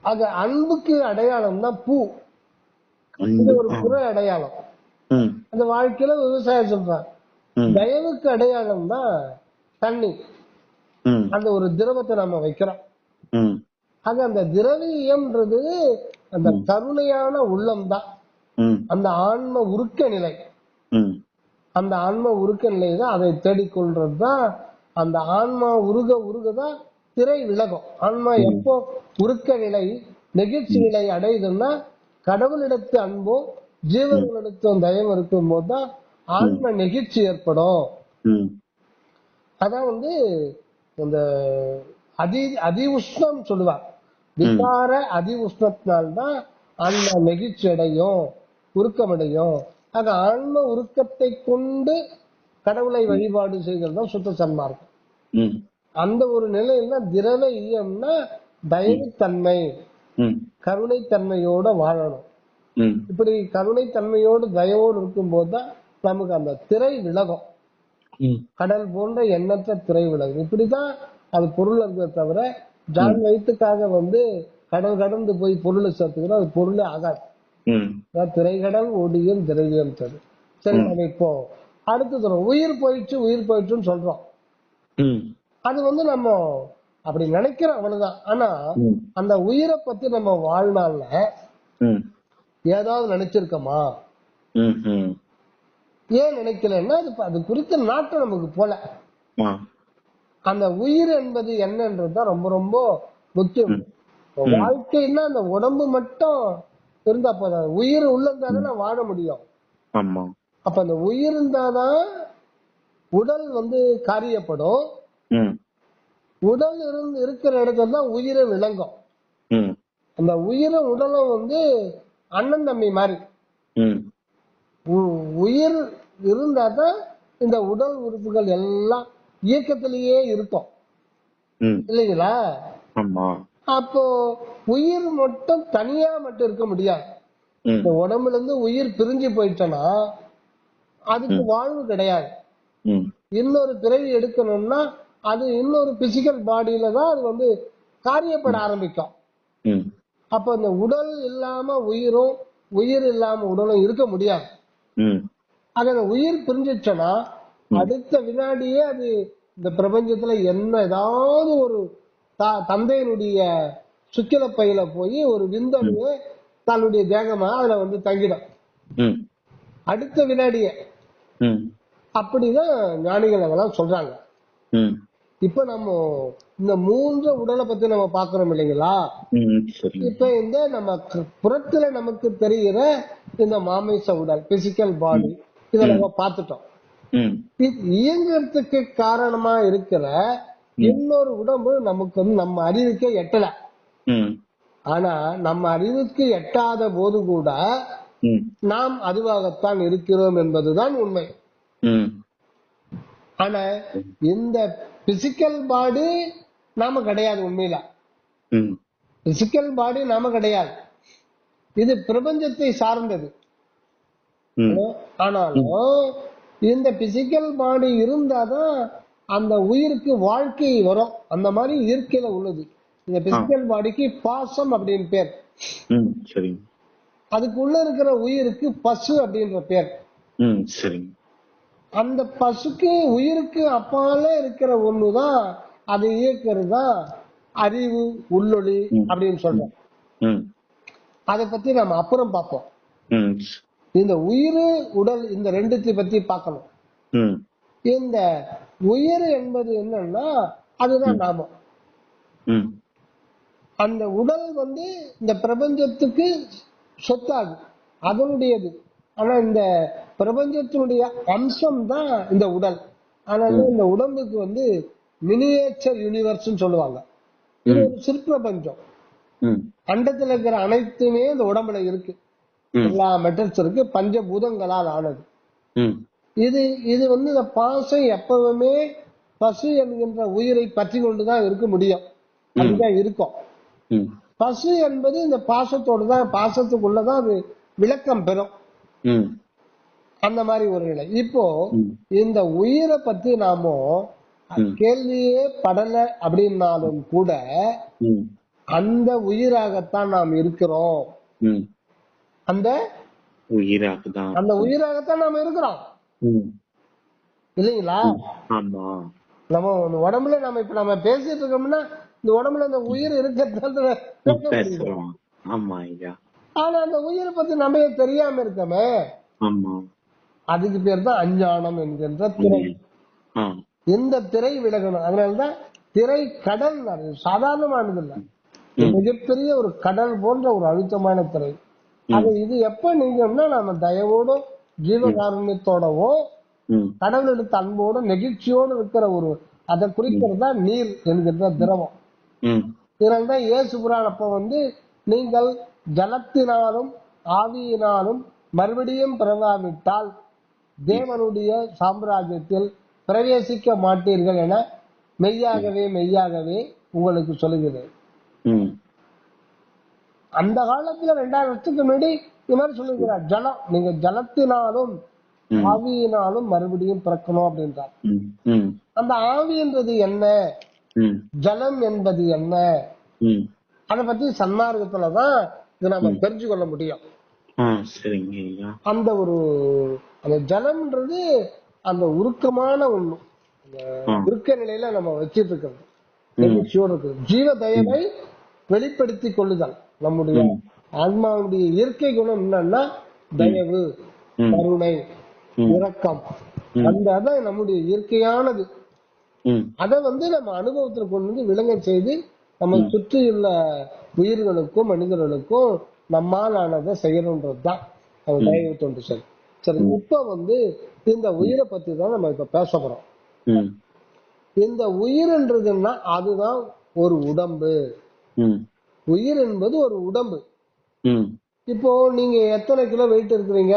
அது அன்புக்கு அடையாளம் தான் பூ. இது ஒரு புற அடையாளம். அந்த வாழ்க்கையில விவசாயம் சொல்றாங்க. தயவுக்கு அடையாளம் தான் தண்ணி. அந்த ஒரு திரவத்தை நம்ம வைக்கிறோம். அது அந்த திரவியம்ன்றது அந்த கருணையான உள்ளம் தான். அந்த ஆன்ம உருக்க நிலை. அந்த ஆன்ம உருக்க நிலை தான் அதை தேடிக்கொள்றதுதான். அந்த ஆன்மா உருகதான் திரை விலகும். ஆன்மா எப்போ உருக்க நிலை, நெகிழ்ச்சி நிலை அடையுதுன்னா கடவுளிடத்து அன்போ ஜீவர்களிடத்து தயம் இருக்கும் போதுதான் ஆன்ம நெகிழ்ச்சி ஏற்படும். அதான் இந்த அதி உஷ்ணம் சொல்லுவார். விகார அதி உஷ்ணத்தினால்தான் ஆன்மா நெகிழ்ச்சி அடையும், உருக்கமடையும். ஆக ஆன்ம உருக்கத்தை கொண்டு கடவுளை வழிபாடு செய்கிறது தான் சுத்த சன்மார்க்கம். அந்த ஒரு நிலையில திரவ ஈயம்னா தயவுத்தன்மை, கருணைத்தன்மையோட வாழணும். இப்படி கருணைத்தன்மையோடு தயவோடு இருக்கும் போதுதான் நமக்கு அந்த திரை விலகும். கடல் போன்ற எண்ணற்ற திரை விலகும். இப்படிதான் அது பொருள் இருக்கிறத தவிர ஜான் வயிற்றுக்காக கடல் கடந்து போய் பொருளை சேர்த்துக்கிறோம், அது பொருளே ஆகாது. திரைகடல் ஓடியும் திரவியம் தரு. சரி, நம்ம இப்போ அடுத்து உயிர் போயிடுச்சுன்னு சொல்றோம். அது நம்ம அப்படி நினைக்கிறோம், அவ்வளவுதான். ஆனா அந்த உயிரை பத்தி நம்ம வாழ்நாள்ல ஏதாவது நினைச்சிருக்கோமா? ஏன் நினைக்கலன்னா அது குறித்த நாட்டம் நமக்கு போல. அந்த உயிர் என்பது என்னன்றதுதான் ரொம்ப ரொம்ப முக்கியம். வாழ்க்கைன்னா அந்த உடம்பு மட்டும் இருந்தா போதாது, உயிர் உள்ள இருந்தாதான் வாழ முடியும். அப்ப அந்த உயிர் இருந்தாதான் உடல் காரியப்படும். உடல் இருக்கிற இடத்துல தான் உயிரை விளங்கும். அந்த உயிரும் உடலும் வந்து அண்ணன் தம்பி மாதிரி. ம் உயிர் இருந்தா தான் இந்த உடல் உறுப்புகள் எல்லாம் இயக்கத்திலேயே இருக்கும் ம் இல்லைங்களா? ஆமா. அப்போ உயிர் மட்டும் தனியா மட்டும் இருக்க முடியாது. ம் இந்த உடம்புல இருந்து உயிர் பிரிஞ்சு போயிட்டோம்னா அதுக்கு வாழ்வு கிடையாது. ம் இன்னொரு பிறவி எடுக்கணும்னா அது இன்னொரு பிசிக்கல் பாடியில தான் அது வந்து காரியப்பட ஆரம்பிக்கும். ம் அப்ப இந்த உடல் இல்லாம உயிரும் உயிர் இல்லாம உடலும் இருக்க முடியாது. ம் அது அந்த உயிர் பிரிஞ்சிச்சுன்னா அடுத்த வினாடியே அது இந்த பிரபஞ்சத்துல என்ன ஏதாவது ஒரு தந்தையினுடைய சுக்கில பையில போய் ஒரு விந்தணுவே தன்னுடைய தேகமா அதுல வந்து தங்கிடும் ம் அடுத்த வினாடியே. ம் அப்படிதான் ஞானிகள் அதெல்லாம் சொல்றாங்க. ம் இப்ப நம்ம இந்த மூன்று உடலை பத்தி நம்ம பாக்குறோம் இல்லைங்களா? ம் சரிங்க. இப்ப இந்த நம்ம புறத்துல நமக்கு தெரிகிற இந்த மாமிச உடல் பிசிக்கல் பாடி இதை நம்ம பார்த்துட்டோம். ம் இயங்குறதுக்கு காரணமா இருக்கிற இன்னொரு உடம்பு நமக்கு வந்து நம்ம அறிவுக்கே எட்டல. ம் ஆனா நம்ம அறிவுக்கு எட்டாத போது கூட ம் நாம் அதுவாகத்தான் இருக்கிறோம் என்பதுதான் உண்மை. ம் ஆனா இந்த பிசிக்கல் பாடி நாம கிடையாது. உண்மையில ம் பிசிக்கல் பாடி நாம கிடையாது. இது பிரபஞ்சத்தை சார்ந்தது. ம் ஆனாலும் இந்த பிசிக்கல் பாடி இருந்தாதான் அந்த உயிருக்கு வாழ்க்கை வரும். அந்த மாதிரி இயற்கையில உள்ளது. இந்த பிசிக்கல் பாடிக்கு பாசம் அப்படின்னு பேர். ம் சரிங்க. அதுக்குள்ள இருக்கிற உயிருக்கு பசு அப்படின்ற பேர். ம் சரிங்க. அந்த பசுக்கு உயிருக்கு அப்பால இருக்கிற ஒண்ணுதான் அதை இயக்கிறது தான் அறிவு உள்ளொளி அப்படின்னு சொல்றோம். ம் அதை பத்தி நம்ம அப்புறம் பார்ப்போம். ம் இந்த உயிர் உடல் இந்த ரெண்டுத்தை பத்தி பார்க்கணும். ம் இந்த உயிர் என்பது என்னன்னா அதுதான் நாமம். ம் அந்த உடல் வந்து இந்த பிரபஞ்சத்துக்கு சொத்தாது, அதனுடையது. ஆனா இந்த பிரபஞ்சத்தினுடைய அம்சம் தான் இந்த உடல். ஆனால இந்த உடம்புக்கு வந்து மினியேச்சர் யூனிவர்ஸ் சொல்லுவாங்க. இது ஒரு சிற்பிரபஞ்சம். ம் அண்டத்துல இருக்கிற அனைத்துமே இந்த உடம்புல இருக்கு. எல்லா மெட்டல்ஸ் இருக்கு, பஞ்சபூதங்களால் ஆனது. ம் இது இது வந்து இந்த பாசம் எப்பவுமே பசு என்கின்ற உயிரை பற்றி கொண்டுதான் இருக்க முடியும். அதுதான் இருக்கும். ம் பசு என்பது இந்த பாசத்தோடு தான், பாசத்துக்குள்ளதான் அது விளக்கம் பெறும். ம் அந்த மாதிரி ஒரு நிலை. இப்போ இந்த உயிரை பத்தி நாம கேள்வியே படல அப்படின்னாலும் கூட ம் அந்த உயிராகத்தான் நாம் இருக்கிறோம். ம் அந்த உயிராகதான். அந்த உயிராகத்தான் நாம இருக்கிறோம் ம் இல்லைங்களா? ஆமா. நம்ம உடம்புல நம்ம இப்ப நம்ம பேசிட்டு இருக்கோம்னா இந்த உடம்புல அந்த உயிர் இருக்கிறது. பேசுறோம். ஆமா ஐயா. ஆனா அந்த உயிரை பத்தி நம்ம தெரியாம இருக்கமே. ஆமா. அதுக்கு பேர் தான் அஞ்ஞானம் என்கின்ற திரை. ஆ இந்த திரை விலகணும். அதனாலதான் திரை கடல், அது சாதாரணமானது இல்ல, மிகப்பெரிய ஒரு கடல் போன்ற ஒரு அழுத்தமான திரை. அது இது எப்ப நீங்கன்னா நம்ம தயவோடும் ஜீவகாருண்யத்தோடவோ கடவுளெடுத்த அன்போடு நெகிழ்ச்சியோடு இருக்கிற ஒரு அதை குறிக்கிறது தான் நீர் என்கிற திரவம். இதனால்தான் இயேசு புரான் அப்ப வந்து நீங்கள் ஜலத்தினாலும் ஆவியினாலும் மறுபடியும் பிறவாவிட்டால் தேவனுடைய சாம்ராஜ்யத்தில் பிரவேசிக்க மாட்டீர்கள் என மெய்யாகவே மெய்யாகவே உங்களுக்கு சொல்லுகிறேன். அந்த காலத்துல 2000 வருஷத்துக்கு முன்னாடி இந்த மாதிரி சொல்லுகிறார். ஜலம், நீங்க ஜலத்தினாலும் ஆவியினாலும் மறுபடியும் பிறக்கணும் அப்படின்றார். அந்த ஆவின்றது என்ன, ஜலம் என்பது என்ன, அதை பத்தி சன்மார்க்கத்துலதான் இதை நம்ம தெரிஞ்சு கொள்ள முடியும். அந்த ஒரு அந்த ஜலம்ன்றது அந்த உருக்கமான ஒண்ணு, உருக்க நிலையில நம்ம வச்சிட்டு இருக்கிறது, நெகிழ்ச்சியோடு இருக்கிறது. ஜீவ தயவை வெளிப்படுத்தி கொள்ளுதல். நம்முடைய ஆன்மாவுடைய இயற்கை குணம் என்னன்னா தயவு, கருணை, இரக்கம். அந்த அதான் நம்முடைய இயற்கையானது. அதை வந்து நம்ம அனுபவத்தில் கொண்டு வந்து விளங்க செய்து நம்ம சுற்றியுள்ள உயிர்களுக்கும் மனிதர்களுக்கும் நம்மால் ஆனதை செய்யணும்ன்றதுதான் அது தயவு தொண்டு சரி. சரி, இப்ப வந்து இந்த உயிரை பத்தி தான் நம்ம இப்ப பேச போறோம். இந்த உயிர்ன்றதுன்னா அதுதான் ஒரு உடம்பு. உயிர் என்பது ஒரு உடம்பு. ம் இப்போ நீங்க எத்தனை கிலோ வெயிட் இருக்கிறீங்க?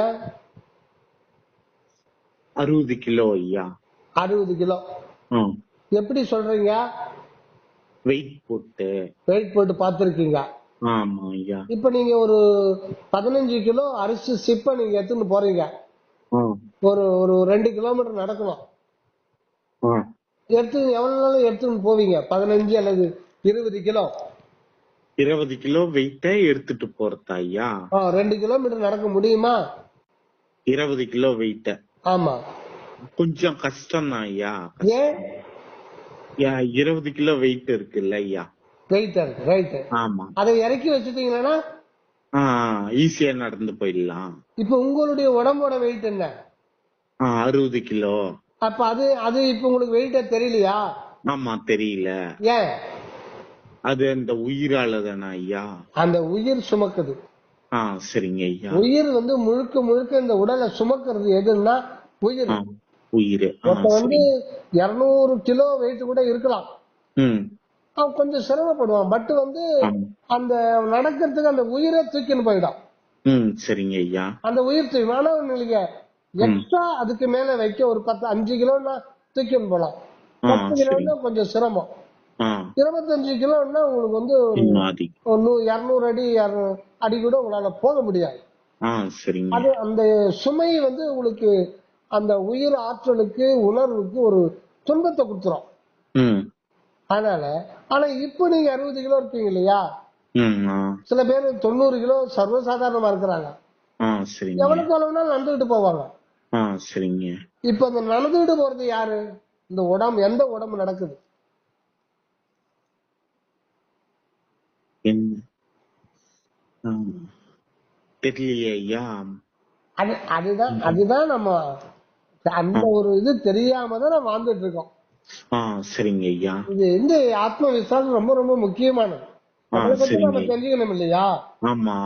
60 கிலோ ஐயா. 60 கிலோ. ம் எப்படி சொல்றீங்க? வெயிட் போட்டு. வெயிட் போட்டு பார்த்திருக்கீங்க. ஆமா ஐயா. இப்ப நீங்க ஒரு 15 கிலோ அரிசி சிப்ப நீங்க எடுத்துன்னு போறீங்க. ம் ஒரு ஒரு 2 கிலோமீட்டர் நடக்கணும். ம் எடுத்து எவ்வளவு நாள் எடுத்துன்னு போவீங்க? 15 அல்லது 20 கிலோ. 20 கிலோ வெயிட்ட எடுத்துட்டு போறதா ஐயா? 2 கிலோமீட்டர் நடக்க முடியுமா? 20 கிலோ வெயிட்ட ஆமா. கொஞ்சம் கஷ்டம் தான் ஐயா. ஏன்? 20 கிலோ வெயிட் இருக்குல்ல ஐயா. வெயிட் இருக்கு, ரைட். ஆமா. அதை இறக்கி வச்சுட்டீங்கன்னா ஈஸியா நடந்து போயிடலாம். இப்ப உங்களுடைய உடம்போட வெயிட் என்ன? 60 கிலோ. அப்ப அது அது இப்ப உங்களுக்கு வெயிட்டா தெரியலையா? ஆமா தெரியல. ஏன்? அது அந்த உயிரால தானே ஐயா? அந்த உயிர் சுமக்குது. சரிங்க ஐயா. உயிர் வந்து முழுக்க முழுக்க இந்த உடலை சுமக்கிறது எதுன்னா உயிர். உயிர். ஒருத்த வந்து 200 கிலோ வெயிட் கூட இருக்கலாம். ம் அவன் கொஞ்சம் சிரமப்படுவான். பட் வந்து ஆமா. அந்த நடக்கிறதுக்கு அந்த உயிரை தூக்கின்னு போயிடும். சரிங்க ஐயா. அந்த உயிர் தூக்கி ஆனா நீங்க எக்ஸ்ட்ரா அதுக்கு மேல வைக்க ஒரு 5 கிலோன்னா தூக்கின்னு போலாம். 10 கிலோன்னா கொஞ்சம் சிரமம். 25 கிலோன்னா உங்களுக்கு வந்து இன்னும் அதிகம். 200 அடி கூட உங்களால போக முடியாது. சரிங்க. அது அந்த சுமை வந்து உங்களுக்கு அந்த உயிர் ஆற்றலுக்கு உணர்வுக்கு ஒரு துன்பத்தை கொடுத்துரும். அதனால ஆனா இப்ப நீங்க 60 கிலோ இருப்பீங்க இல்லையா? சில பேர் 90 கிலோ சர்வசாதாரணமா இருக்கிறாங்க. சரிங்க. எவ்வளவுக்கு எவ்வளவுனாலும் நடந்துகிட்டு போவாங்க. சரிங்க. இப்ப அந்த நடந்துகிட்டு போறது யாரு? இந்த உடம்பு. எந்த உடம்பு நடக்குது? தெரியலையே ஐயா. அதுதான் நம்ம அந்த ஒரு இது தெரியாம தான் நம்ம வாழ்ந்துட்டு இருக்கோம். சரிங்க ஐயா. இது இந்த ஆத்ம விசுவாசம் ரொம்ப ரொம்ப முக்கியமானது. அதை பத்தி நம்ம தெரிஞ்சுக்கணும் இல்லையா? ஆமா.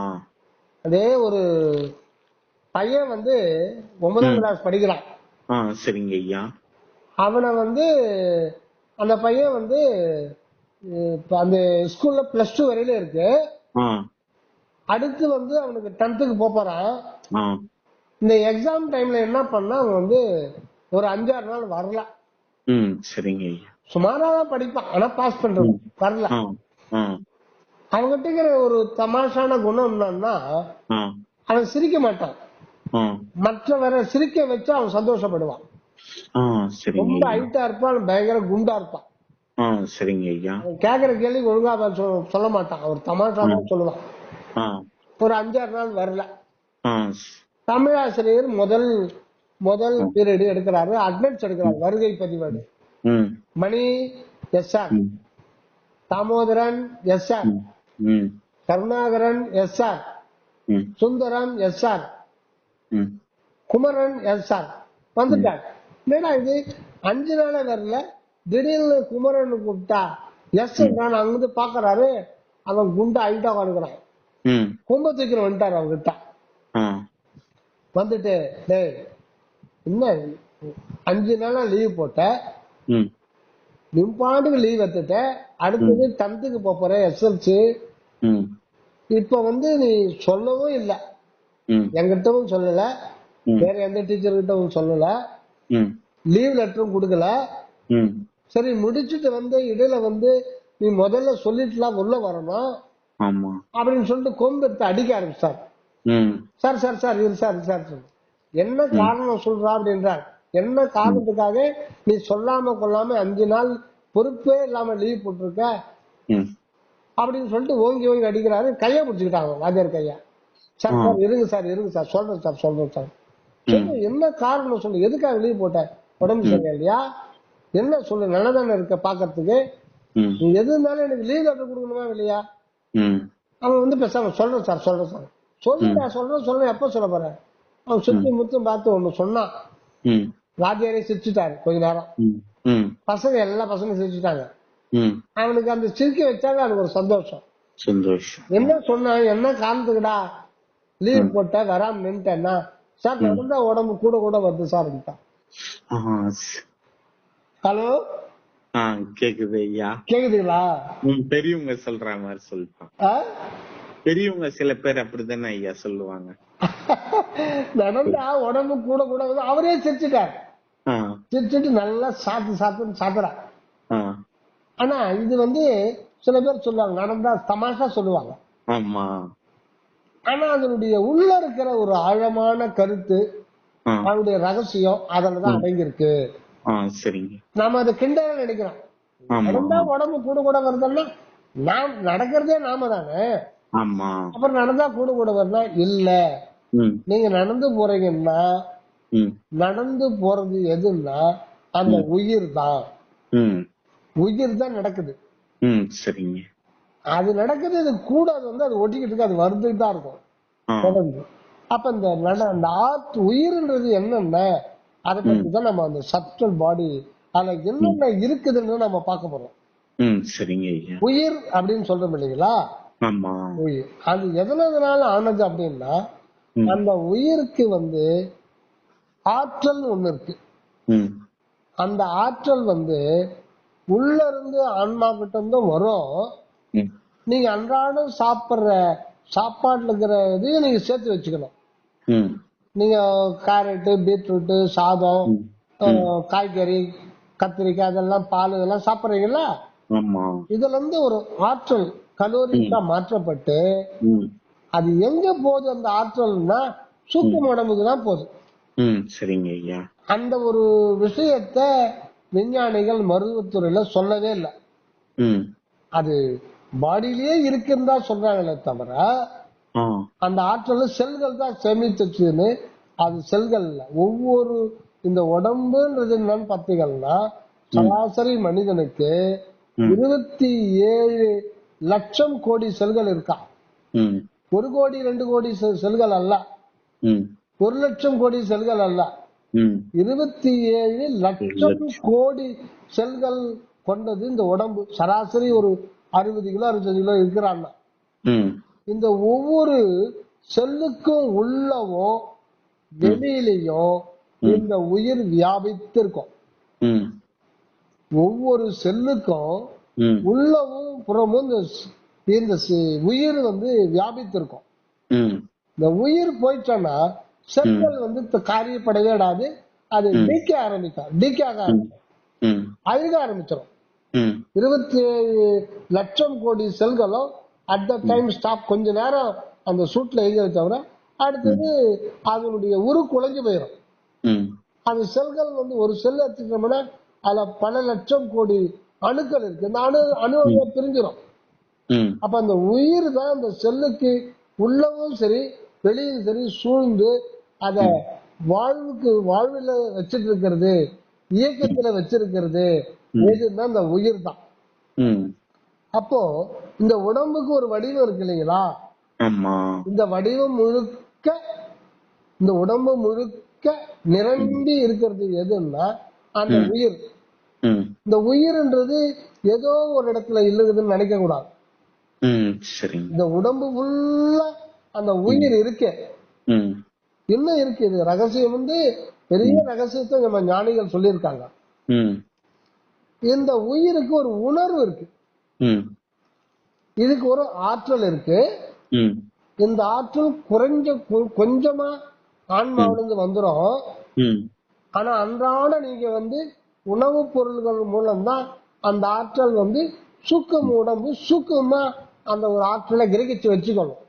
அதே ஒரு பையன் வந்து 9ஆம் கிளாஸ் படிக்கிறான். சரிங்க ஐயா. அவனை வந்து அந்த பையன் வந்து அந்த ஸ்கூல்ல +2 வரையில இருக்கு. அடுத்து வந்து அவனுக்கு 10th போறான். இந்த எக்ஸாம் டைம்ல என்ன பண்ணா அவன் வந்து ஒரு 5-6 நாள் வரல. சரிங்க. சுமாராதான் படிப்பான், ஆனா பாஸ் பண்றது வரல. அவன்கிட்ட இருக்கிற ஒரு தமாஷான குணம் என்னன்னா அவன் சிரிக்க மாட்டான். மற்றவரை சிரிக்க வச்சு அவன் சந்தோஷப்படுவான். ரொம்ப ஹைட்டா இருப்பான், பயங்கர குண்டா இருப்பான். சரிங்க ஐயா. கேக்குற கேள்வி ஒழுங்கா சொல்ல மாட்டான், அவர் தமாஷாதான் சொல்லுவான். ஒரு 5-6 நாள் வரல. தமிழாசிரியர் முதல் பீரியட் எடுக்கிறாரு, அட்டெண்டன்ஸ் எடுக்கிறாரு, வருகை பதிவேடு. மணி SR, Damodaran SR, Karunakaran SR, Sundaram SR, Kumaran SR வந்துட்டார். என்னடா இது 5 நாளே வரல, திடீர்னு குமரன் கூப்பிட்டா SR அங்கிருந்து பாக்குறாரு. அவன் குண்டா ஹைட்டா உட்காந்துக்கிறான். கும்பத்துக்கு வந்துட்டாரு அவங்கிட்ட. வந்துட்டு டேய் என்ன 5 நாளா லீவ் போட்ட, நிம்பாண்டுக்கு லீவ் எடுத்துட்ட, அடுத்தது 10th போற SLC. இப்ப வந்து நீ சொல்லவும் இல்ல, என்கிட்டவும் சொல்லல, வேற எந்த டீச்சர் கிட்டவும் சொல்லல, லீவ் லெட்டரும் கொடுக்கல. சரி முடிச்சுட்டு வந்து இடையில வந்து நீ முதல்ல சொல்லிட்டுலாம் உள்ள வரணும் அப்படின்னு சொல்லிட்டு கொம்பு எடுத்து அடிக்க ஆரம்பிச்சார். சார் சார் சார் இரு சார் சார் என்ன காரணம் சொல்றா அப்படின்றார். என்ன காரணத்துக்காக நீ சொல்லாம கொள்ளாம 5 நாள் பொறுப்பே இல்லாம லீவ் போட்டிருக்க அப்படின்னு சொல்லிட்டு ஓங்கி ஓங்கி அடிக்கிறாரு. கைய பிடிச்சுக்கிட்டாங்க வாத்தியார் கையா. சார் சார் இருங்க சார் சொல்றேன் சார் சொல்லு, என்ன காரணம் சொல்லு, எதுக்காக லீவ் போட்ட? உடம்பு சரியா இல்லையா? என்ன சொல்லு, நல்லதானே இருக்க பாக்கிறதுக்கு, நீ எது இருந்தாலும் எனக்கு லீவ் லெட்டர் கொடுக்கணுமா இல்லையா? அவன் வந்து பேசாம சொல்றேன் சார் சொல்றேன் எப்ப சொல்ல போற? அவன் சுத்தி முத்தும் பார்த்து ஒண்ணு சொன்னான். வாத்தியாரே சிரிச்சுட்டாரு கொஞ்ச நேரம். எல்லா பசங்களும் சிரிச்சுட்டாங்க. அவனுக்கு அந்த சிரிக்க வச்சாங்க, அவனுக்கு ஒரு சந்தோஷம். என்ன சொன்ன, என்ன காரணத்துக்குடா லீவ் போட்ட, வராம நின்ட்டேன்னா? சார் நடந்தா உடம்பு கூட வருது சார். ஹலோ கேக்குது ஐயா. கேக்குதுங்களா? பெரியவங்க சொல்ற மாதிரி சொல்லிட்டான். ஆ? பெரியவங்க சில பேர் அப்படித்தானே ஐயா சொல்லுவாங்க. நடந்தா உடம்பு கூட கூட வந்து அவரே சிரிச்சுட்டார். ஆ, சிரிச்சுட்டு நல்லா சாத்துன்னு சாத்துறான். ஆ, ஆனா இது வந்து சில பேர் சொல்லுவாங்க, நடந்தா தமாஷா சொல்லுவாங்க. ஆமா. ஆனா அதனுடைய உள்ள இருக்கிற ஒரு ஆழமான கருத்து, ஆ, அதனுடைய ரகசியம் அதுலதான் ம், அடங்கி இருக்கு. சரிங்க. நாம அதை கிண்டல நினைக்கிறோம். ஆமா, நடந்தா உடம்பு கூட கூட வருதுன்னா நாம் நடக்கிறதே நாம தானே. ஆமா. அப்புறம் நடந்தா கூட கூட வருதா? இல்ல. ம், நீங்க நடந்து போறீங்கன்னா ம், நடந்து போறது எதுன்னா அந்த ம், உயிர் தான். ம், உயிர் தான் நடக்குது. சரிங்க. அது நடக்குது, இது கூட அது வந்து அது ஒட்டிக்கிட்டு இருக்கு, அது வருதுட்டு தான் இருக்கும் ஆ, தொடர்ந்து. அப்ப இந்த அந்த உயிர்ன்றது என்னென்ன, அதை ம், பத்தி தான் நம்ம அந்த சப்டல் பாடி அதுல ம், என்னென்ன இருக்குதுன்னு நம்ம பார்க்க போறோம். சரிங்க ஐயா. உயிர் அப்படின்னு சொல்றோம் இல்லைங்களா? ஆமா. உயிர் அது எதனால ஆனது அப்படின்னா, ம், அந்த உயிருக்கு வந்து ஆற்றல் ஒண்ணு இருக்கு. ம், அந்த ஆற்றல் வந்து உள்ள இருந்து ஆன்மா கிட்ட இருந்து வரும். ம், நீங்க அன்றாடம் சாப்பிடுற சாப்பாட்டுல இருக்கிற இதையும் நீங்க சேர்த்து வச்சுக்கணும். ம், நீங்க கேரட்டு, பீட்ரூட்டு, சாதம், ம், ம், காய்கறி, கத்திரிக்காய், அதெல்லாம் பால் இதெல்லாம் சாப்பிடுறீங்களா? ஆமா. இதுல இருந்து ஒரு ஆற்றல் கலோரிஸா மாற்றப்பட்டு ம், அது எங்க போகுது அந்த ஆற்றல்னா சூக்கும உடம்புக்கு தான் போகுது. சரிங்க ஐயா. அந்த ஒரு விஷயத்த விஞ்ஞானிகள் மருத்துவத்துறையில சொல்லவே இல்லை. ம், அது பாடியிலேயே இருக்குன்னு தான் சொல்றாங்களே தவிர ஆ, அந்த ஆற்றல் செல்கள் தான் சேமிச்சுன்னு அது செல்கள் இல்ல. ஒவ்வொரு இந்த உடம்புன்றது என்னன்னு பார்த்தீங்கன்னா சராசரி மனிதனுக்கு ம், 27 லட்சம் கோடி செல்கள் இருக்கா. ம், 1 கோடி 2 கோடி செல்கள் அல்ல, ம், 1 லட்சம் கோடி செல்கள் அல்ல, ம், 27 லட்சம் கோடி செல்கள் கொண்டது இந்த உடம்பு. சராசரி ஒரு 60 கிலோ 65 கிலோ இருக்கிறாங்க. ம், இந்த ஒவ்வொரு செல்லுக்கும் உள்ளவும் வெளியிலையும் இந்த உயிர் வியாபித்து இருக்கும். ம், ஒவ்வொரு செல்லுக்கும் ம், உள்ளவும் புறமும் இந்த உயிர் வந்து வியாபித்து இருக்கும். ம், இந்த உயிர் போயிட்டோன்னா செல்கள் வந்து காரியப்படவே விடாது. அது டீக்கே ஆரம்பிக்கும், ம், அழுக ஆரம்பிச்சிடும். ம், 27 லட்சம் கோடி செல்களும் அட் த டைம் ஸ்டாப். கொஞ்ச நேரம் அந்த சூட்ல எங்க தவிர அடுத்தது அதனுடைய குலைஞ்சு போயிடும். ம், அந்த செல்கள் வந்து ஒரு செல் எடுத்துட்டோம்னா அதுல பல லட்சம் கோடி அணுக்கள் இருக்கு. இந்த அணு பிரிஞ்சிடும். ம், அப்ப அந்த உயிர் தான் அந்த செல்லுக்கு உள்ளவும் சரி வெளியும் சரி சூழ்ந்து அத வாழ்வுல வச்சிட்டு இருக்கிறது, இயக்கத்துல வச்சிருக்கிறது எதுன்னா இந்த உயிர் தான். ம், அப்போ இந்த உடம்புக்கு ஒரு வடிவம் இருக்கு இல்லைங்களா? ஆமா. இந்த வடிவம் முழுக்க இந்த உடம்பு முழுக்க நிரம்பி இருக்கிறது எதுன்னா அந்த உயிர். ம், இந்த உயிர்ன்றது ஏதோ ஒரு இடத்துல இல்லுதுன்னு நினைக்க கூடாது. சரிங்க. இந்த உடம்பு ஃபுல்லா அந்த உயிர் இருக்கு, ம், இன்னும் இருக்கு. இது ரகசியம் வந்து பெரிய ரகசியத்தை நம்ம ஞானிகள் சொல்லியிருக்காங்க. ம், இந்த உயிருக்கு ஒரு உணர்வு இருக்கு, ம், இதுக்கு ஒரு ஆற்றல் இருக்கு. ம், இந்த ஆற்றல் கொஞ்சமா ஆன்மாவிலிருந்து வந்துடும். ம், ஆனா அன்றாட நீங்க வந்து உணவுப் பொருள்கள் மூலம்தான் அந்த ஆற்றல் வந்து சூக்கம் உடம்பு சூக்கமா அந்த ஒரு ஆற்றலை கிரகிச்சு வச்சுக்கணும்.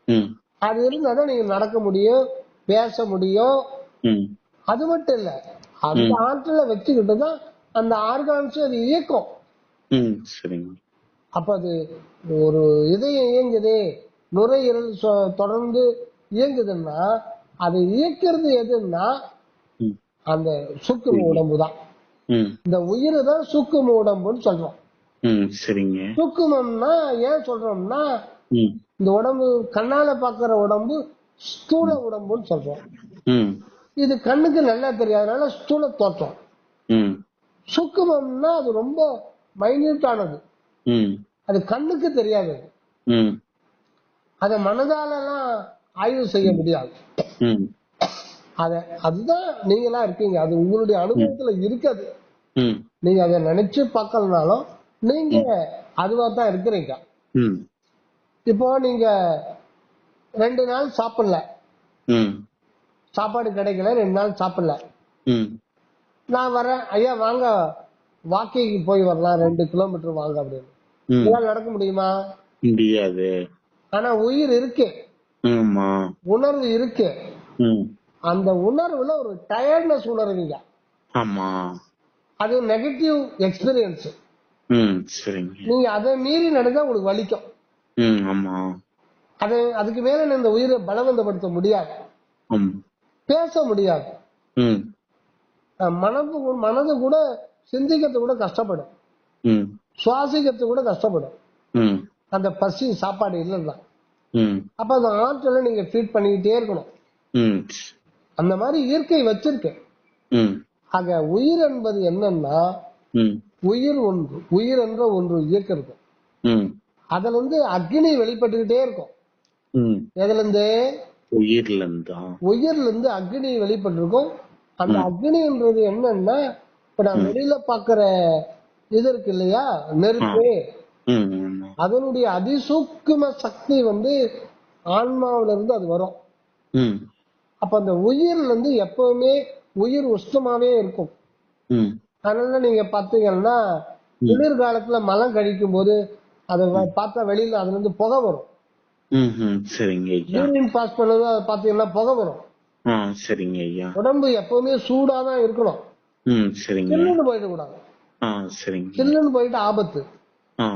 ம், அது இருந்தாதான் நீங்க நடக்க முடியும், பேச முடியும். ம், அது மட்டும் இல்ல, அந்த ஆற்றலை வச்சுக்கிட்டு தான் அந்த ஆர்கான்ஸ் அது இயக்கும். சரிங்க. அப்ப அது ஒரு இதயம் இயங்குது, நுரையீரல் தொடர்ந்து இயங்குதுன்னா அதை இயக்கிறது எதுன்னா ம், அந்த சூக்கும உடம்பு தான். ம், இந்த உயிர் தான் சூக்கும உடம்புன்னு சொல்றோம். சரிங்க. சூக்குமம்னா ஏன் சொல்றோம்னா ம், இந்த உடம்பு கண்ணால பாக்குற உடம்பு ஸ்தூல உடம்புன்னு சொல்றோம். ம், இது கண்ணுக்கு நல்லா தெரியாதனால ஸ்தூல தோற்றம். ம், சூக்குமம்னா அது ரொம்ப மைன்யூட் ஆனது, ம், அது கண்ணுக்கு தெரியாது. ம், அதை மனதாலலாம் ஆய்வு செய்ய முடியாது. ம், அதுதான் நீங்களா இருக்கீங்க, அது உங்களுடைய அனுபவத்துல இருக்காது. ம் நீங்க அதை நினைச்சு பார்க்கலனாலும் நீங்க அதுவா தான் இருக்கிறீங்க. ம் இப்போ நீங்க 2 நாள் சாப்பிடல, ம் சாப்பாடு கிடைக்கல, 2 நாள் சாப்பிடல. ம் நான் வரேன், ஐயா வாங்க வாக்கிங் போய் வரலாம், 2 கிலோமீட்டர் வாங்க அப்படின்னு. ம் இதெல்லாம் நடக்க முடியுமா? முடியாது. ஆனா உயிர் இருக்கு, ஆமா. உணர்வு இருக்கு. ம் அந்த உணர்வுல ஒரு டயர்ட்னஸ் உணர்வீங்க. ஆமா. அது நெகட்டிவ் எக்ஸ்பீரியன்ஸ். ம் சரிங்க. நீங்க அதை மீறி நடந்தா உங்களுக்கு வலிக்கும். ம் ஆமா. அதுக்கு மேல இந்த உயிரை பலவந்தப்படுத்த முடியாது, ம் பேச முடியாது. ம் மனது கூட சிந்திக்கிறது கூட கஷ்டப்படும், ம் சுவாசிக்கிறது கூட கஷ்டப்படும், ம் அந்த பசி சாப்பாடு இல்லைன்னா. ம் அப்ப அந்த ஆற்றலை நீங்க ட்ரீட் பண்ணிக்கிட்டே இருக்கணும். ம் அந்த மாதிரி இயற்கை வச்சிருக்கு. ம் ஆக உயிர் என்பது என்னன்னா, ம் உயிர் ஒன்று, உயிர் என்ற ஒன்று இயக்கிறது. ம் அதுல இருந்து அக்னி வெளிப்பட்டுக்கிட்டே இருக்கும். ம் எதுல இருந்து? உயிர்ல இருந்தா. உயிர்ல இருந்து அக்னி வெளிப்பட்டிருக்கும். அந்த அக்னின்றது என்னன்னா, இப்ப நான் வெளியில பாக்குற இது இருக்கு இல்லையா, நெருப்பு, ம் ஆமா. அதனுடைய அதிசூக்கும சக்தி ஆன்மாவில இருந்து அது வரும். ம் அப்ப அந்த உயிர்ல இருந்து எப்பவுமே உயிர் உஷ்ணமாவே இருக்கும். ம் அதனால நீங்க பாத்தீங்கன்னா குளிர்காலத்துல மலம் கழிக்கும் போது அதை பார்த்தா வெளியில அதுல இருந்து புகை வரும். ம் ம் சரிங்க ஐயா. யூரின் பாஸ் பண்ணது அதை பாத்தீங்கன்னா புகை வரும். ஆ சரிங்க ஐயா. உடம்பு எப்பவுமே சூடாதான் இருக்கணும், ம் சரிங்க. சில்லுன்னு போயிட கூடாது. ஆ சரிங்க. சில்லுன்னு போயிட்டு ஆபத்து. ஆ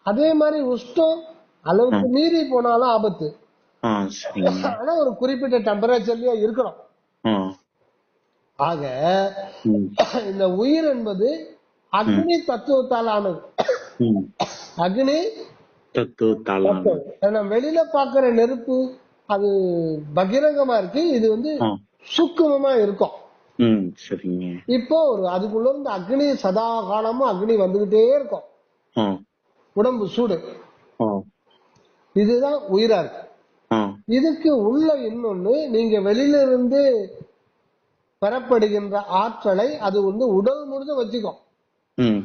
அதே மாதிரி உஷ்டம் அளவுக்கு மீறி போனாலும் ஆபத்து. ஆ சரிங்க. ஆனா ஒரு குறிப்பிட்ட டெம்பரேச்சர்லயே இருக்கணும். ஆ ஆக ம் இந்த உயிர் என்பது அக்னி தத்துவத்தால் ஆனது. ம் அக்னி தத்துவத்தால் ஆனது. தத்துவம். ஏன்னா வெளியில பாக்குற நெருப்பு அது பகிரங்கமா இருக்கு, இது ஆ சூக்குமமா இருக்கும். ம் சரிங்க. இப்போ அதுக்குள்ள இருந்து அக்னி சதா காலமும் அக்னி வந்துகிட்டே இருக்கும். ஆ உடம்பு சூடு, ஆ இதுதான் உயிரா இருக்கு. ஆ இதுக்கு உள்ள இன்னொன்னு, நீங்க வெளியில இருந்து பெறப்படுகின்ற ஆற்றலை அது உடல் முழுதும் வச்சுக்கும். ம்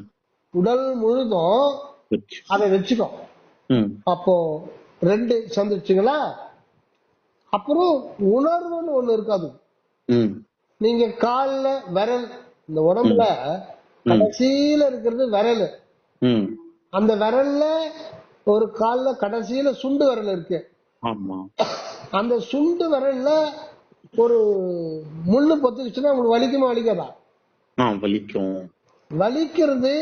உடல் முழுதும் வச்சு. அதை வச்சுக்கும். ம் அப்போ 2 சேர்ந்துச்சுங்களா. அப்புறம் உணர்வுன்னு ஒண்ணு இருக்காது. ம் நீங்க கால்ல விரல், இந்த உடம்புல கடைசியில இருக்கிறது விரல். ம் அந்த விரல்ல ஒரு கால்ல கடைசியில சுண்டு விரல் இருக்கு. ஆமா. அந்த சுண்டு விரல்ல ஒரு முள்ளு பொத்துக்குச்சுன்னா உங்களுக்கு வலிக்குமா வலிக்காதா? ஆ வலிக்கும். வலிக்கிறது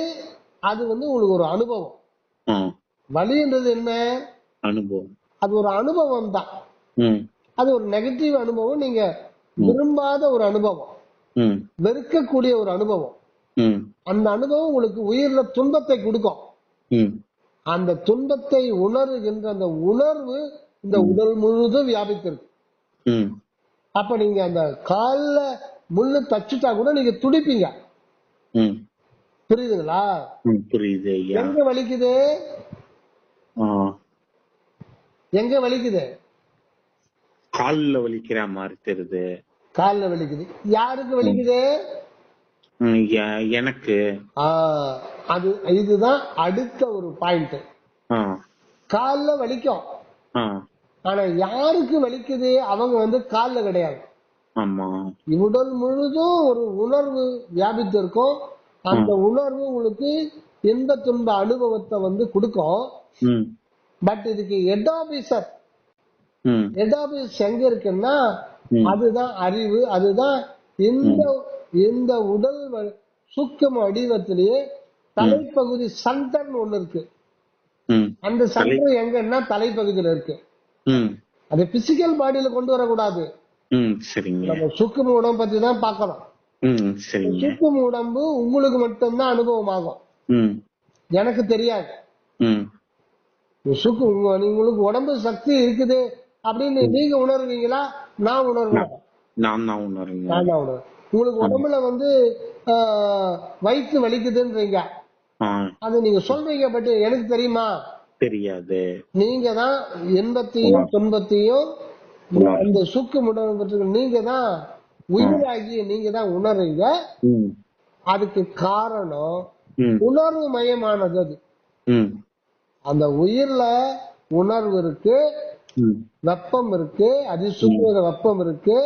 அது உங்களுக்கு ஒரு அனுபவம். ஆ வலின்றது என்ன? அனுபவம். அது ஒரு அனுபவம் தான். ம் அது ஒரு நெகட்டிவ் அனுபவம், நீங்க விரும்பாத ஒரு அனுபவம், ம் வெறுக்கக்கூடிய ஒரு அனுபவம். ம் அந்த அனுபவம் உங்களுக்கு உயிர்ல துன்பத்தை கொடுக்கும். ம் அந்த துன்பத்தை உணர்கின்ற அந்த உணர்வு இந்த உடல் முழுதும் வியாபித்திருக்கு. ம் அப்ப நீங்க அந்த கால்ல முள்ளு தச்சுட்டா கூட நீங்க துடிப்பீங்க. ம் புரியுதுங்களா? ம் புரியுது ஐயா. எங்க வலிக்குது? ஆ எங்க வலிக்குது? கால்ல வலிக்கிற மாதிரி தெரியுது. கால்ல வலிக்குது. யாருக்கு வலிக்குது? எனக்கு. அது இதுதான் அடுத்த ஒரு பாயிண்ட். ஆ கால்ல வலிக்கும். ஆ ஆனா யாருக்கு வலிக்குது? அவங்க கால்ல கிடையாது, ஆமா. உடல் முழுதும் ஒரு உணர்வு வியாபித்து இருக்கும். அந்த உணர்வு உங்களுக்கு இன்ப துன்ப அனுபவத்தை கொடுக்கும். ம் பட் இதுக்கு ஹெட் ஆபீசர், ம் ஹெட் ஆபீஸ் எங்க இருக்குன்னா அதுதான் அறிவு. அதுதான் இந்த உடல் சூக்கும வடிவத்திலேயே தலைப்பகுதி சென்டர் ஒண்ணு இருக்கு. ம் அந்த சென்டர் எங்கன்னா தலைப்பகுதியில இருக்கு. ம் அது பிசிக்கல் பாடியில கொண்டு வரக்கூடாது. ம் சரிங்க. நம்ம சூக்கும உடம்பு பத்தி தான் பார்க்கலாம். ம் சரிங்க. சூக்கும உடம்பு உங்களுக்கு மட்டும்தான் அனுபவம் ஆகும், ம் எனக்கு தெரியாது. ம் உங்களுக்கு உடம்பு சக்தி இருக்குது அப்படின்னு நீங்க உணர்வீங்களா? நான் உணர்வேன். நான் தான் உணர்றேங்க. நான் தான் உணர்வேன். உங்களுக்கு உடம்புல வயிற்று வலிக்குதுன்றீங்க, ஆ அது நீங்க சொல்றீங்க, பட் எனக்கு தெரியுமா? தெரியாது. நீங்க தான் இன்பத்தையும் துன்பத்தையும் அந்த சுக்கு உணர்வு நீங்க தான் உயிராகி நீங்க தான் உணர்றீங்க. ம் அதுக்கு காரணம் ம் உணர்வு மயமானது. அது ம் அந்த உயிர்ல உணர்வு இருக்கு, ம் வெப்பம் இருக்கு, அதிசூக்ஷ்ம வெப்பம் இருக்கு,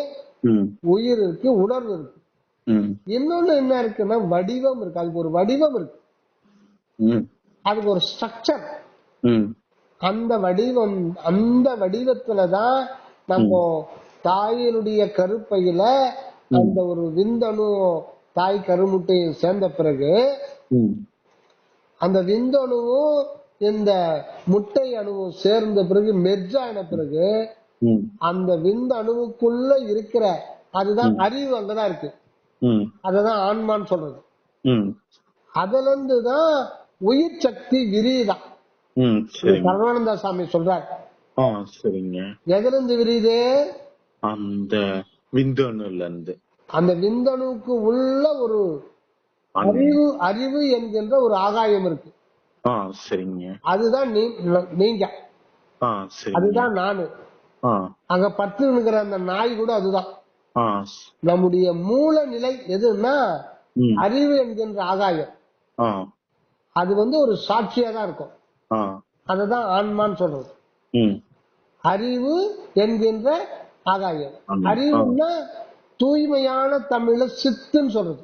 ம் உயிர் இருக்கு, உணர்வு இருக்கு. ம் இன்னொன்னு என்ன இருக்குன்னா வடிவம் இருக்கு. அதுக்கு ஒரு வடிவம் இருக்கு, ம் அதுக்கு ஒரு ஸ்ட்ரக்சர். ம் அந்த வடிவம், அந்த வடிவத்துலதான் நம்ம தாயினுடைய கருப்பையில அந்த ஒரு விந்தணு தாய் கருமுட்டையும் சேர்ந்த பிறகு ம் அந்த விந்தணுவும் இந்த முட்டை அணுவும் சேர்ந்த பிறகு மெர்ஜ் ஆன பிறகு ம் அந்த விந்தணுவுக்குள்ள இருக்கிற அதுதான் அறிவு அங்கதான் இருக்கு. ம் அததான் ஆன்மான்னு சொல்றது. ம் அதுல இருந்துதான் உயிர் சக்தி விரியுதான். ம் சரிங்க. சரவானந்தா சாமி சொல்றார். ஆ சரிங்க. எதுல இருந்து விரியுது? அந்த விந்தணுல இருந்து. அந்த விந்தணுவுக்கு உள்ள ஒரு அறிவு, அறிவு என்கின்ற ஒரு ஆகாயம் இருக்கு. ஆ சரிங்க. அதுதான் நீங்க, ஆ சரிங்க. அதுதான் நானு. ஆ அங்க பத்து இருக்கிற அந்த நாய் கூட அதுதான். ஆ நம்முடைய மூல நிலை எதுன்னா ம் அறிவு என்கின்ற ஆகாயம். ஆ அது ஒரு சாட்சியா தான் இருக்கும். ஆ அததான் ஆன்மான்னு சொல்றது. ம் அறிவு என்கின்ற ஆகாயம். ஆமா. அறிவுன்னா தூய்மையான தமிழ்ல சித்துன்னு சொல்றது.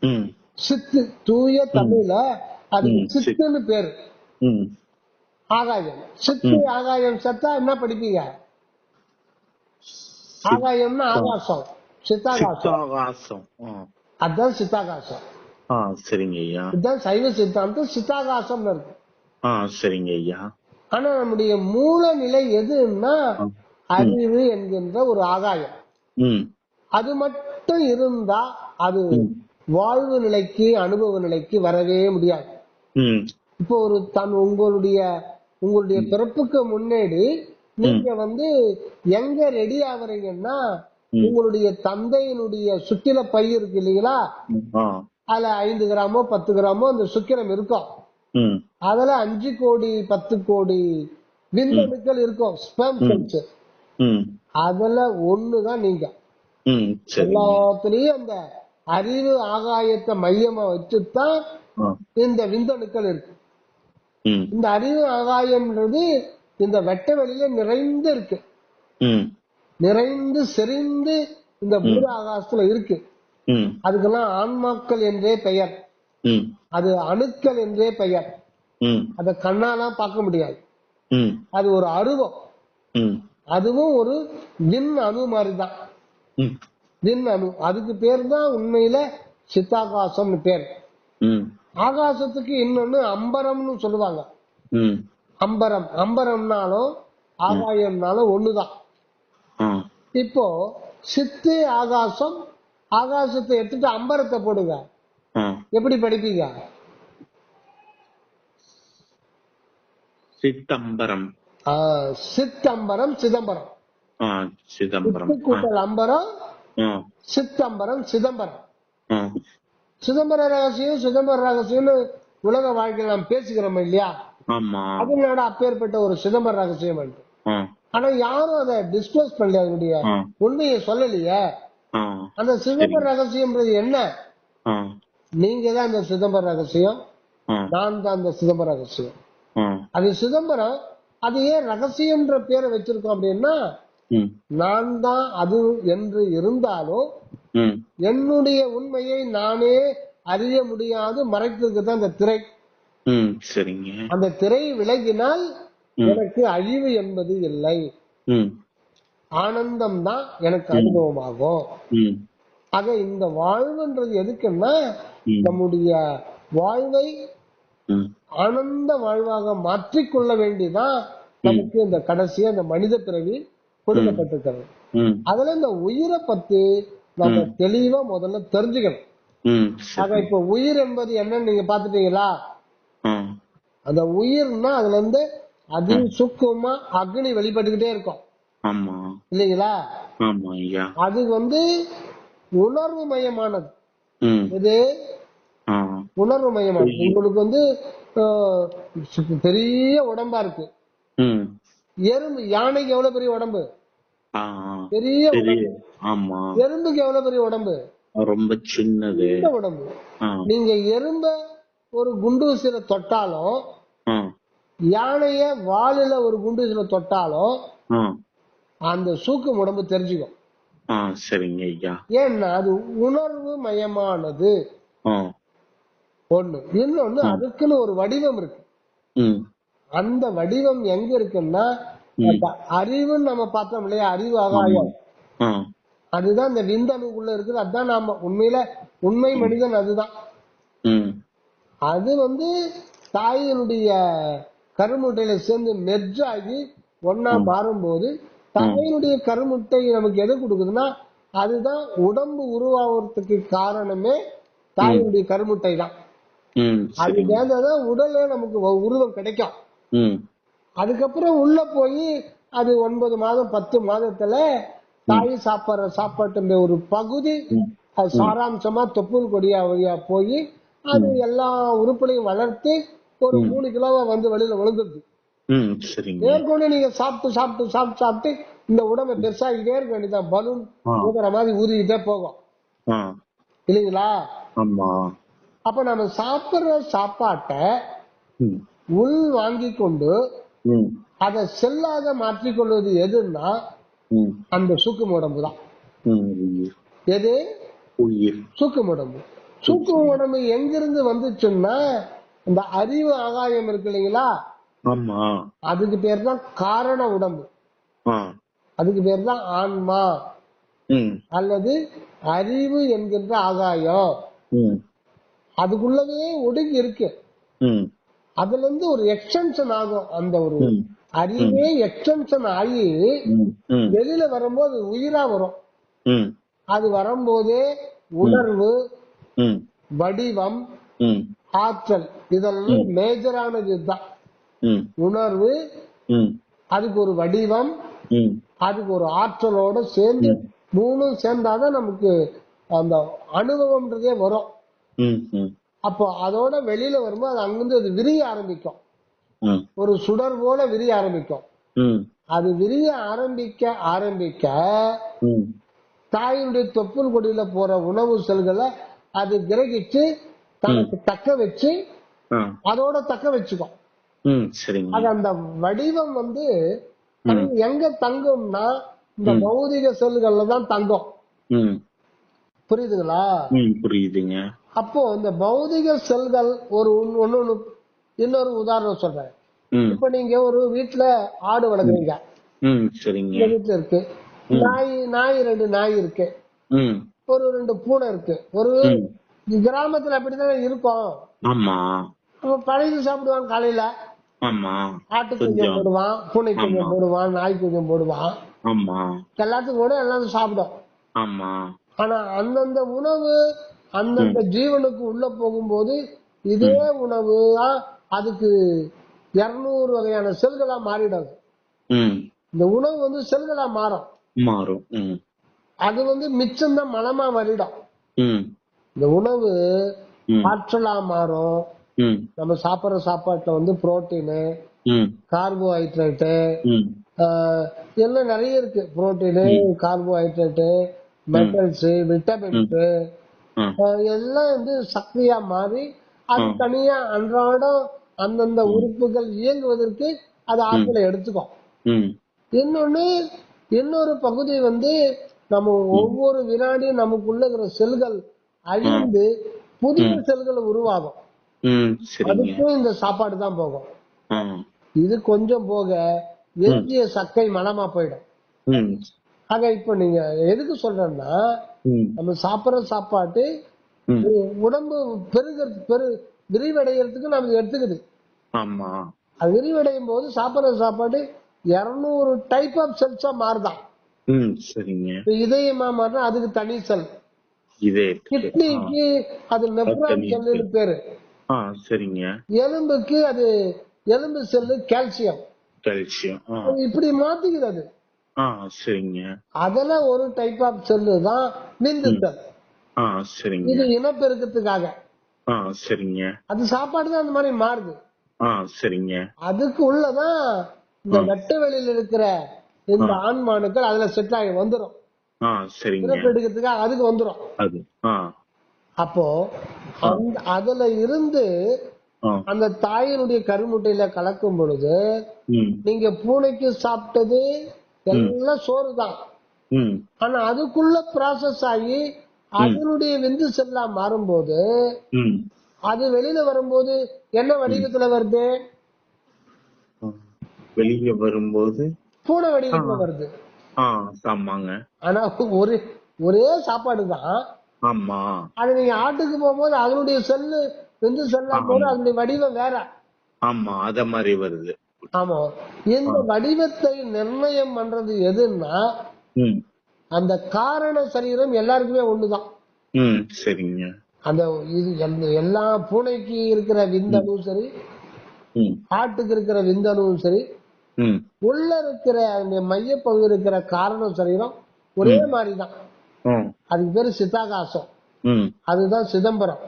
ம் சித்து, தூய தமிழ்ல அதுக்கு ம், சித்துன்னு பேரு. ம் ஆகாயம், சித்து ஆகாயம் செத்தா என்ன படிப்பீங்க? ஆகாயம்னா ஆகாசம், சித்தாகாசம். சித்தாகாசம். அதுதான் சித்தாகாசம். ஆ சரிங்க ஐயா. இதுதான் சைவ சித்தாந்தம், சித்தாகாசம் இருக்கு. ஆ சரிங்க ஐயா. ஆனா நம்முடைய மூல நிலை எதுன்னா அறிவு என்கின்ற ஒரு ஆகாயம். ம் அது மட்டும் இருந்தா அது வாழ்வு நிலைக்கு, அனுபவ நிலைக்கு வரவே முடியாது. ம் இப்போ ஒரு உங்களுடைய பிறப்புக்கு முன்னாடி நீங்க எங்க ரெடி ஆகுறீங்கன்னா உங்களுடைய தந்தையினுடைய சுக்கில பை இருக்கு இல்லைங்களா, ஆ அதுல 5 கிராமோ 10 கிராமோ அந்த சுக்கிரம் இருக்கும். ம் அதுல 5 கோடி 10 கோடி விந்தணுக்கள் இருக்கும், ஸ்பெர்ம் செல்ஸ். ம் அதுல ஒண்ணுதான் நீங்க. ம் சரிங்க. எல்லாத்துலயும் அந்த அறிவு ஆகாயத்தை மையமா வச்சுதான் ஆ இந்த விந்தணுக்கள் இருக்கு. ம் இந்த அறிவு ஆகாயம்ன்றது இந்த வெட்ட வெளியில நிறைந்து இருக்கு, ம் நிறைந்து செறிந்து இந்த பூர ஆகாசத்துல இருக்கு. ம் அதுக்கெல்லாம் ஆன்மாக்கள் என்றே பெயர், ம் அது அணுக்கள் என்றே பெயர். ம் அத கண்ணாலாம் பார்க்க முடியாது, ம் அது ஒரு அருவம். ம் அதுவும் ஒரு விண் அணு மாதிரிதான், ம் விண் அணு. அதுக்கு பேர் தான் உண்மையில சித்தாகாசம்னு பேர். ம் ஆகாசத்துக்கு இன்னொன்னு அம்பரம்னு சொல்லுவாங்க. ம் அம்பரம், அம்பரம்னாலும் ஆகாயம்னாலும் ஒண்ணுதான். ஆ இப்போ சித்து ஆகாசம், ஆகாசத்தை எடுத்துட்டு அம்பரத்தை போடுங்க, ஆ எப்படி படிப்பீங்க? சித்தம்பரம். சித்தம்பரம், சிதம்பரம். ஆ சிதம்பரம். சித்து கூட்டல் அம்பரம், ஆ சித்தம்பரம், சிதம்பரம். ஆ சிதம்பர ரகசியம், சிதம்பர ரகசியம்னு உலக வாழ்க்கையில் நாம் பேசுகிறோம் இல்லையா? ஆமா. அதனோட அப்பேற்பட்ட ஒரு சிதம்பர ரகசியம். ஆ ஆனா யாரும் அதை டிஸ்க்ளோஸ் பண்ணல, அதனுடைய ஆ உண்மையை சொல்லலையே. ஆ அந்த சிதம்பர ரகசியம்ன்றது என்ன? ஆ நீங்க தான் அந்த சிதம்பர ரகசியம், ஆ நான் தான் அந்த சிதம்பர ரகசியம். ஆ அது சிதம்பரம். அது ஏன் ரகசியம்ன்ற பேரை வச்சிருக்கோம் அப்படின்னா, ம் நான் தான் அது என்று இருந்தாலும் ம் என்னுடைய உண்மையை நானே அறிய முடியாது, மறைத்திருக்கு தான் அந்த திரை. ம் சரிங்க. அந்த திரை விலகினால் எனக்கு அழிவு என்பது இல்லை, ம் ஆனந்தம் தான் எனக்கு அனுபவமாகும். ம் ஆக இந்த வாழ்வுன்றது எதுக்குன்னா ம் நம்முடைய வாழ்வை ம் ஆனந்த வாழ்வாக மாற்றிக்கொள்ள வேண்டிதான் நமக்கு இந்த கடைசியா இந்த மனித பிறவி கொடுக்கப்பட்டிருக்கிறது. ம் அதுல இந்த உயிரை பத்தி நம்ம தெளிவா முதல்ல தெரிஞ்சுக்கணும். ம் ஆக சரி. இப்ப உயிர் என்பது என்னன்னு நீங்க பாத்துட்டீங்களா? ஆ அந்த உயிர்னா அதுல இருந்து அதி சுக்குமா அக்னி வெளிப்பட்டுக்கிட்டே இருக்கும் ஆமா. இல்லைங்களா? ஆமா ஐயா. அது உணர்வு மயமானது. ம் இது ஆ உணர்வு மயமானது. உங்களுக்கு பெரிய உடம்பா இருக்கு. ம் எறும்பு, யானைக்கு எவ்வளவு பெரிய உடம்பு, ஆ பெரிய சரி. உடம்பு. ஆமா. எறும்புக்கு எவ்வளவு பெரிய உடம்பு, ரொம்ப சின்னது. இந்த உடம்பு. ஆ, நீங்க எறும்ப ஒரு குண்டூசில தொட்டாலும், ஆ, யானைய வாலில ஒரு குண்டூசில தொட்டாலும் ஆ, அந்த சூக்கும் உடம்பு தெரிஞ்சுக்கும். ஆ, சரிங்க ஐயா. ஏன்னா அது உணர்வு மயமானது ஆ, ஒண்ணு. இன்னொன்னு ஆ, அதுக்குன்னு ஒரு வடிவம் இருக்கு. ம், அந்த வடிவம் எங்க இருக்குன்னா, ம், அந்த அறிவுன்னு நம்ம பார்த்தோம் இல்லையா, அறிவு ஆமா. ஆகாயம், ஆ, அதுதான் இந்த விந்தணுக்குள்ள இருக்குது. அதுதான் நாம உண்மையில உண்மை ம், மனிதன் அதுதான். ம், அது தாயினுடைய கருமுட்டையில சேர்ந்து மெர்ஜ் ஆகி ஒன்னா ம், மாறும்போது ம், தாயினுடைய கருமுட்டை நமக்கு எது கொடுக்குதுன்னா, அதுதான் உடம்பு உருவாகிறதுக்கு காரணமே ம், தாயினுடைய கருமுட்டை தான். ம், அது சரிங்க. சேர்ந்தாதான் உடலே நமக்கு உருவம் கிடைக்கும். ம், அதுக்கப்புறம் உள்ள போய் அது 9 மாதம் 10 மாதத்துல ம், தாய் சாப்பிடுற சாப்பாட்டுடைய ஒரு பகுதி ம், அது ம், சாராம்சமா தொப்புள் கொடியா வழியா போய் அது ம், எல்லா உறுப்புகளையும் வளர்த்து ஒரு ம், 3 கிலோவா வெளியில விழுந்துருது. ம், சரிங்க. மேற்கொண்டு நீங்க சாப்பிட்டு சாப்பிட்டு சாப்பிட்டு சாப்பிட்டு இந்த உடம்பை பெருசாகிட்டே இருக்க வேண்டியதான். பலூன் ஆ, ஊதுற மாதிரி ஊதிக்கிட்டே போகும் ஆ, இல்லைங்களா? ஆமா. அப்ப நம்ம சாப்பிடுற சாப்பாட்டை ம், உள் வாங்கி கொண்டு ம், அதை செல்லாக மாற்றிக்கொள்வது எதுன்னா ம், அந்த சூக்கும் உடம்பு தான். ம், உயிர். எது? உயிர். சூக்கும் உடம்பு. சூக்கும் உடம்பு எங்கிருந்து வந்துச்சுன்னா இந்த அறிவு ஆகாயம் இருக்கு இல்லைங்களா, ஆமா. அதுக்கு பேர் தான் காரண உடம்பு. ஆ, அதுக்கு பேர் தான் ஆன்மா ம், அல்லது அறிவு என்கின்ற ஆகாயம். ம், அதுக்குள்ளவே ஒடுங்கி இருக்கு. ம், அதுல இருந்து ஒரு எக்ஸ்டென்ஷன் ஆகும். அந்த ஒரு ம், ம், அறிவே எக்ஸ்டென்ஷன் ஆகி ம், ம், வெளியில வரும்போது உயிரா வரும். ம், அது வரும்போதே உணர்வு, ம், வடிவம், ம், ஆற்றல், இதெல்லாம் மேஜரானது தான். ம், உணர்வு, ம், அதுக்கு ஒரு வடிவம், ம், அதுக்கு ஒரு ஆற்றலோட சேர்ந்து ம், மூணும் சேர்ந்தாதான் நமக்கு அந்த அனுபவம்ன்றதே வரும். ம், ம், அப்போ அதோட வெளியில வரும்போது அது அங்கிருந்து அது விரிய ஆரம்பிக்கும். ம், ஒரு சுடர் போல விரிய ஆரம்பிக்கும். ம், அது விரிய ஆரம்பிக்க ஆரம்பிக்க ம், தாயினுடைய தொப்புள் கொடியில போற உணவு செல்களை அது கிரகிச்சு தனக்கு தக்க வச்சு ஆ, அதோட தக்க வச்சுக்கும். ம், சரிங்க. அது அந்த வடிவம் ம், எங்க தங்கும்னா இந்த ம், பௌதிக செல்கள்ல தான் தங்கும். ம், புரியுதுங்களா? ம், புரியுதுங்க. அப்போ இந்த பௌதிக செல்கள் ஒரு ஒண்ணு இன்னொரு உதாரணம் சொல்றேன். ம், இப்ப நீங்க ஒரு வீட்டுல ஆடு ம், வளர்க்குறீங்க. ம், சரிங்க. இந்த வீட்டுல இருக்கு. ம், நாய் 2 நாய் இருக்கு. ம், ஒரு 2 பூனை இருக்கு. ஒரு ம், கிராமத்துல அப்படித்தானே இருக்கும். ஆமா, பழகி சாப்பிடுவான் காலையில. ஆமா, ஆட்டுக்கு கொஞ்சம் கொஞ்சம், போடுவான், பூனை ஆமா, கொஞ்சம் போடுவான், நாய் கொஞ்சம் போடுவான். ஆமா, எல்லாத்துக்கும் கூட எல்லாரும் சாப்பிடும். ஆமா, ஆனா அந்தந்த உணவு ம், அந்தந்த ஜீவனுக்கு உள்ள போகும்போது இதே ம், உணவு தான் அதுக்கு 200 வகையான செல்களா மாறிடாது. ம், இந்த உணவு செல்களா மாறும். மாறும். ம், அது மிச்சம்தான் மலமா மாறிடும். ம், இந்த உணவு ம், ஆற்றலா மாறும். ம், நம்ம சாப்பிடுற சாப்பாட்டுல புரோட்டீனு, ம், கார்போஹைட்ரேட்டு, ம், எல்லாம் நிறைய இருக்கு. புரோட்டீனு, ம், கார்போஹைட்ரேட்டு, ம், மெட்டல்ஸ், ம், விட்டமின்ஸ் ஆ, எல்லாம் சக்தியா மாறி ஆ, அது தனியா அன்றாடம் அந்தந்த ம், உறுப்புகள் இயங்குவதற்கு அது ம், ஆற்றலை எடுத்துக்கும். ம், இன்னொன்னு இன்னொரு பகுதி நம்ம ம், ஒவ்வொரு வினாடியும் நமக்குள்ள இருக்கிற செல்கள் ஆ, அழிந்து புதிய ம், செல்கள் உருவாகும். ம், சரிங்க. அதுக்கும் இந்த சாப்பாடு தான் போகும். ஆ, இது கொஞ்சம் போக ம், எஞ்சிய சக்கை மலமா போயிடும். ம், ஆக இப்ப நீங்க எதுக்கு சொல்றேன்னா, ம், நம்ம சாப்பிடுற சாப்பாட்டு ம், உடம்பு விரிவடைகிறதுக்கு நம்ம எடுத்துக்குது. ஆமா, அது விரிவடையும் போது சாப்பிடுற சாப்பாடு 200 டைப் ஆஃப் செல்ஸா மாறுதான். ம், சரிங்க. இப்ப இதயமா மாறினா அதுக்கு தனி செல். இதே இருக்கு. ஆ, கிட்னிக்கு அது நெப்ரான் தனி செல்லுன்னு செல். பேரு. ஆ, சரிங்க. எலும்புக்கு அது எலும்பு செல்லு கால்சியம். கால்சியம். ஆ, அது இப்படி மாத்திக்குது அது. ஆ, சரிங்க. அதுல ஒரு டைப் ஆஃப் செல்லு தான் விந்து ம், செல். ஆ, சரிங்க. இது இனப்பெருக்கத்துக்காக. ஆ, சரிங்க. அது சாப்பாடு தான் அந்த மாதிரி மாறுது. ஆ, சரிங்க. அதுக்கு உள்ளதான் இந்த ஆ, வெட்ட வெளியில இருக்கிற ஆ, இந்த ஆண்மானுக்கள் அதுல செட்டில் ஆகி வந்துடும். சரிங்க. பிறப்பு எடுக்கிறதுக்காக அதுக்கு வந்துரும். அது. அப்போ அதுல இருந்து அந்த தாயினுடைய கருமுட்டையில கலக்கும் பொழுது நீங்க பூனைக்கு சாப்பிட்டது எல்லாம் சோறு தான். ஆனா அதுக்குள்ள ப்ராசஸ் ஆகி அதனுடைய விந்து செல்லா மாறும்போது அது வெளியில வரும்போது என்ன வடிவத்துல வருது? வெளியே வரும்போது பூனை வடிவத்துல வருது. ஆமாங்க. ஆனா ஒரே சாப்பாடு தான். ஆமா. அது நீங்க ஆட்டுக்கு போகும்போது அதனுடைய செல்லு விந்து செல்லாம் போது அதனுடைய வடிவம் வேற. ஆமா, அத மாதிரி வருது. ஆமா, இந்த வடிவத்தை நிர்ணயம் பண்றது எதுன்னா அந்த காரண சரீரம் எல்லாருக்குமே ஒண்ணுதான். சரிங்க. அந்த எல்லா பூனைக்கு இருக்கிற விந்தணுவும் சரி, ஆட்டுக்கு இருக்கிற விந்தணுவும் சரி, உள்ள இருக்கிற அந்த மையப்பகுதி இருக்கிற காரண சரீரம் ஒரே மாதிரிதான். அதுக்கு பேரு சிதாகாசம். அதுதான் சிதம்பரம்.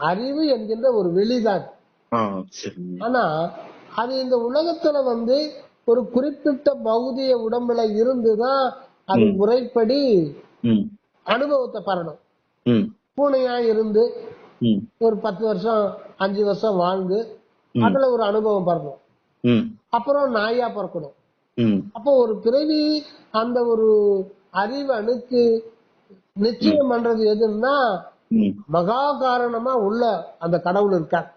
அறிவு என்கின்ற ஒரு வெளிதான். ஆனா அது இந்த உலகத்துல ஒரு குறிப்பிட்ட பௌதிக உடம்புல இருந்துதான் அது முறைப்படி அனுபவத்தை பெறணும். பூனையா இருந்து ஒரு 10 வருஷம் 5 வருஷம் வாழ்ந்து அதுல ஒரு அனுபவம் பெறணும். அப்புறம் நாயா பிறக்கணும். அப்போ ஒரு பிறவி அந்த ஒரு அறிவு அணுக்கு நிச்சயம் பண்றது எதுன்னா மகா காரணமா உள்ள அந்த கடவுள் இருக்கார்.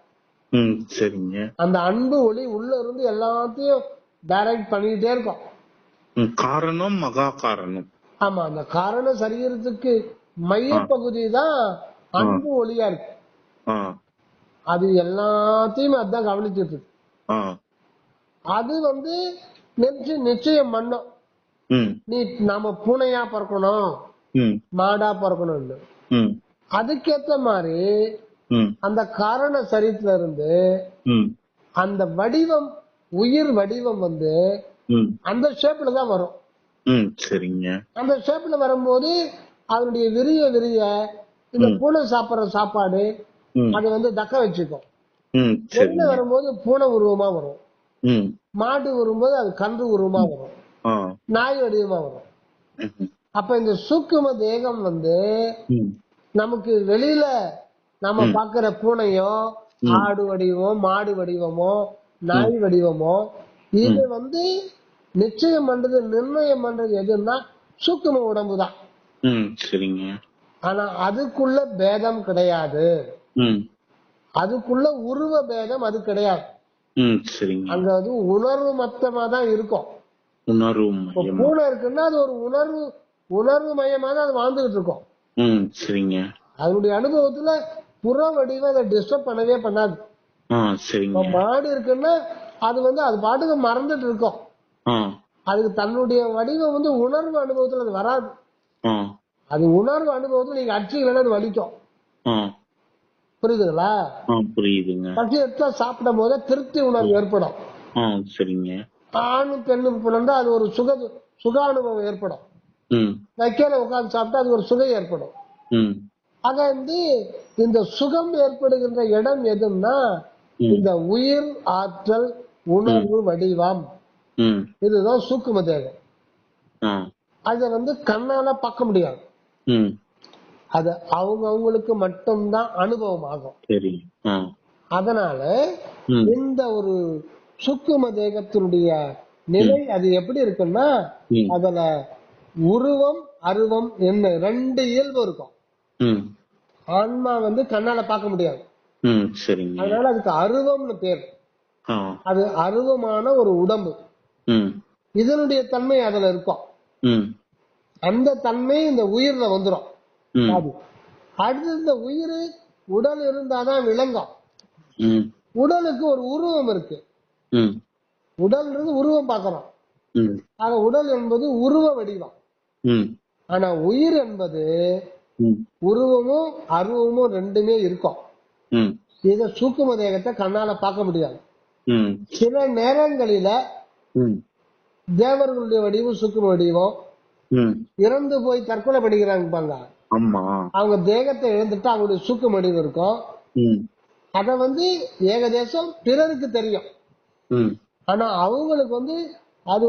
சரிங்க. அந்த அன்பு ஒளி உள்ள இருந்து எல்லாத்தையும் டைரக்ட் பண்ணிக்கிட்டே இருக்கும். காரணம் மகா காரணம். ஆமா, அந்த காரண சரீரத்துக்கு மையப்பகுதி தான் அன்பு ஒளியா இருக்கு. அது எல்லாத்தையும் அதான் கவனிச்சிட்டு இருக்கு. அது நிச்சயம் பண்ணும். நாம பூனையா பிறக்கணும், மாடா பிறக்கணும். அதுக்கேத்த மாதிரி அந்த காரண சரீரத்துல இருந்து அந்த வடிவம், உயிர் வடிவம் அந்த ஷேப்ல தான் வரும். சரிங்க. அந்த ஷேப்ல வரும்போது அதனுடைய விரிய விரிய இந்த பூனை சாப்பிடுற சாப்பாடு அது தக்க வச்சுக்கும். வெளில வரும்போது பூனை உருவமா வரும், மாடு வரும்போது அது கன்று உருவமா வரும், நாய் வடிவமா வரும். அப்ப இந்த சூக்கும தேகம் நமக்கு வெளியில நம்ம பாக்குற பூனையோ ஆடு வடிவமோ மாடு வடிவமோ நாய் வடிவமோ இது நிச்சயம் பண்றது நிர்ணயம் பண்றது எதுன்னா சூக்கும உடம்பு தான். சரிங்க. ஆனா அதுக்குள்ள பேதம் கிடையாது. அதுக்குள்ள உருவ பேதம் அது கிடையாது. அங்க உணர்வு மத்தமா தான் இருக்கும். பூனை இருக்குன்னா அது ஒரு உணர்வு மயமா தான் அது வாழ்ந்துகிட்டு இருக்கும். சரிங்க. அதனுடைய அனுபவத்துல புற வடிவம் அதை டிஸ்டர்ப் பண்ணவே பண்ணாது. மாடு இருக்குன்னா அது அது பாட்டுக்கு மறந்துட்டு இருக்கும். அதுக்கு தன்னுடைய வடிவம் உணர்வு அனுபவத்துல அது வராது. அது உணர்வு அனுபவத்துல நீங்க அடிச்சீங்கன்னா அது வலிக்கும். புரியுதுங்களா? புரியுதுங்க. பசி எடுத்தா சாப்பிடும் போது திருப்தி உணர்வு ஏற்படும். சரிங்க. ஆணு பெண்ணுக்கு பிறந்தா அது ஒரு சுக அனுபவம் ஏற்படும். வைக்கையில உட்கார்ந்து சாப்பிட்டா அது ஒரு சுகம் ஏற்படும். ஆக இந்த சுகம் ஏற்படுகின்ற இடம் எதுன்னா இந்த உயிர் ஆற்றல் உணர்வு வடிவம், இதுதான் சூக்கும தேகம். அத கண்ணால பார்க்க முடியாது. அது அவங்களுக்கு மட்டும்தான் அனுபவம் ஆகும். அதனால இந்த ஒரு சூக்கும தேகத்தினுடைய நிலை அது எப்படி இருக்குன்னா அதுல உருவம் அருவம் என்ன 2 இயல்பு இருக்கும். ஆன்மா கண்ணால பார்க்க முடியாது. அதனால அதுக்கு அருவம்னு பேர். அது அருவமான ஒரு உடம்பு. இதனுடைய தன்மை அதுல இருக்கும். அந்த தன்மை இந்த உயிர்ல வந்துடும். அடுத்து இந்த உயிர் உடல் இருந்தாதான் விளங்கும். உடலுக்கு ஒரு உருவம் இருக்கு. உடல் உருவம் பார்க்கிறோம். ஆக உடல் என்பது உருவ வடிவம். ஆனா உயிர் என்பது உருவமும் அருவமும் 2மே இருக்கும். இத சூக்கும தேகத்தை கண்ணால பார்க்க முடியாது. சில நேரங்களில தேவர்களுடைய வடிவம் சூக்கும வடிவம், இறந்து போய் தற்கொலை பண்ணிக்கிறாங்க. அவங்க தேகத்தை இழந்துட்டு அவங்களுடைய சூக்கும வடிவம் இருக்கும். அத ஏகதேசம் பிறருக்கு தெரியும். ஆனா அவங்களுக்கு அது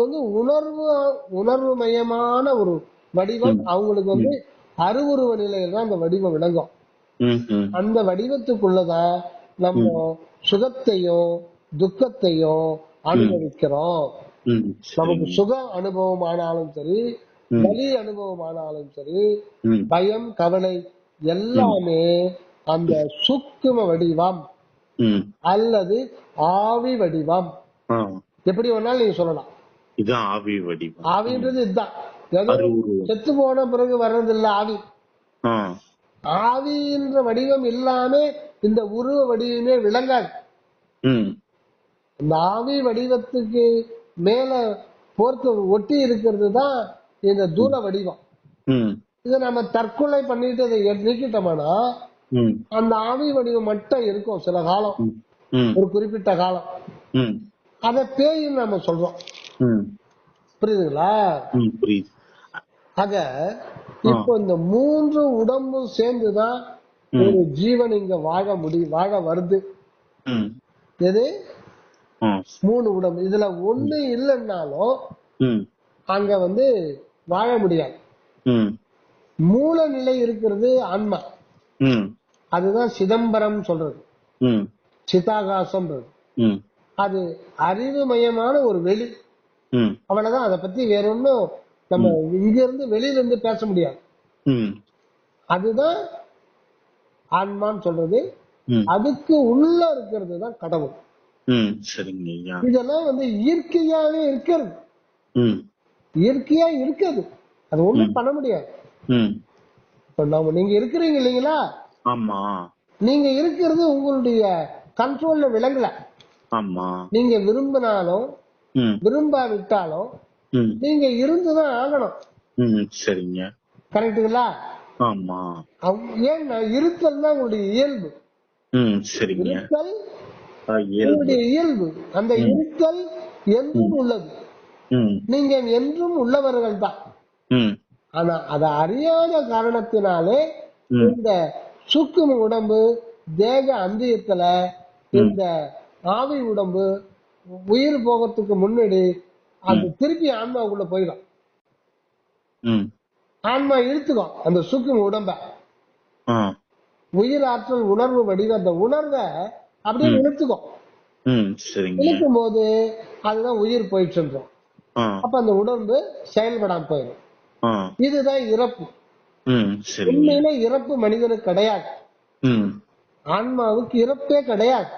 உணர்வு மயமான ஒரு வடிவம் அவங்களுக்கு வந்து அருவுருவ நிலையில தான் அந்த வடிவம் விளங்கும். அந்த வடிவத்துக்குள்ளதான் நம்ம சுகத்தையும் துக்கத்தையும் அனுபவிக்கிறோம். நமக்கு சுக அனுபவம் ஆனாலும் சரி, வலி அனுபவம் ஆனாலும் சரி, பயம் கவலை எல்லாமே அந்த சூக்கும வடிவம் அல்லது ஆவி வடிவம், எப்படி வேணாலும் நீங்க சொல்லலாம். இதுதான் ஆவி வடிவம். ஆவின்றது இதுதான். செத்து போன பிறகு வர்றதில்ல ஆவி. ஆவின்ற வடிவம் இல்லாம இந்த உருவ வடிவமே விளங்காது. இந்த ஆவி வடிவத்துக்கு மேல போர்த்து ஒட்டி இருக்கிறது தான் இந்த தூர வடிவம். இதை நம்ம தற்கொலை பண்ணிட்டு அதை நீக்கிட்டோம்னா அந்த ஆவி வடிவம் மட்டும் இருக்கும் சில காலம், ஒரு குறிப்பிட்ட காலம். அத பேயின்னு நம்ம சொல்றோம். புரியுதுங்களா? ஆக இப்போ இந்த 3 உடம்பும் சேர்ந்துதான் ஒரு ஜீவன் இங்க வாழ வருது. எது? 3 உடம்பு. இதுல ஒண்ணு இல்லைன்னாலும் அங்க வந்து வாழ முடியாது. மூல நிலை இருக்கிறது ஆன்மா. அதுதான் சிதம்பரம் சொல்றது, சிதாகாசம். அது அறிவுமயமான ஒரு வெளி, அவ்வளவுதான். அதை பத்தி வேற ஒன்னும் நம்ம இங்க இருந்து வெளியில இருந்து பேச முடியாது. அதுதான் ஆன்மான்னு சொல்றது. அதுக்கு உள்ள இருக்கிறது தான் கடவுள். இதெல்லாம் வந்து இயற்கையாவே இருக்கிறது, இயற்கையா இருக்குது. அது ஒண்ணும் பண்ண முடியாது. இப்ப நீங்க இருக்கிறீங்க இல்லைங்களா? நீங்க இருக்கிறது உங்களுடைய கண்ட்ரோல்ல விளங்கல. நீங்க விரும்பினாலும் விரும்பாவிட்டாலும் நீங்க இருந்துதான் ஆகணும். கரெக்டுங்களா? ஏன்னா இருத்தல் தான் உங்களுடைய இயல்பு. இருத்தல் உங்களுடைய இயல்பு. அந்த இருத்தல் என்றும் உள்ளது. நீங்க என்றும் உள்ளவர்கள் தான். ஆனா அதை அறியாத காரணத்தினாலே இந்த சூக்கும உடம்பு தேக அந்தியத்துல இந்த ஆவி உடம்பு உயிர் போகிறதுக்கு முன்னாடி அது திருப்பி ஆன்மாவுக்குள்ள போயிடும். ஆன்மா இழுத்துக்கும் அந்த சூக்கும உடம்ப. உயிர் ஆற்றல் உணர்வு வடிவ அந்த உணர்வை அப்படியே இழுத்துக்கும். இழுக்கும் போது அதுதான் உயிர் போயிட்டு இருந்தோம். அப்ப அந்த உடம்பு செயல்படாம போயிடும். இதுதான் இறப்பு. உண்மையில இறப்பு மனிதனுக்கு கிடையாது. ஆன்மாவுக்கு இறப்பே கிடையாது.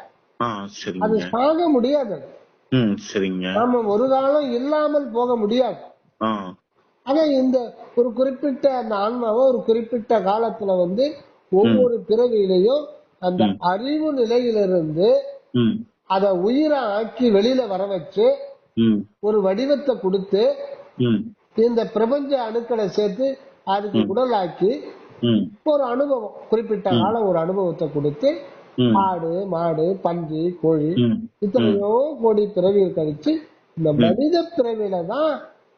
அது சாக முடியாது. நாம ஒரு காலம் இல்லாமல் போக முடியாது. ஆனா இந்த ஒரு குறிப்பிட்ட அந்த ஆன்மாவை ஒரு குறிப்பிட்ட காலத்துல வந்து ஒவ்வொரு பிறவியிலையும் அந்த அறிவு நிலையிலிருந்து அத உயிரை ஆக்கி வெளியில வர வச்சு ஒரு வடிவத்தை கொடுத்து இந்த பிரபஞ்ச அணுக்களை சேர்த்து அதுக்கு உடலாக்கி ஒரு அனுபவம், குறிப்பிட்ட காலம் ஒரு அனுபவத்தை கொடுத்து ஆடு மாடு பன்றி கோழி இத்தனையோ கோடி பிறவிகள் கழிச்சு இந்த மனித பிறவியில தான்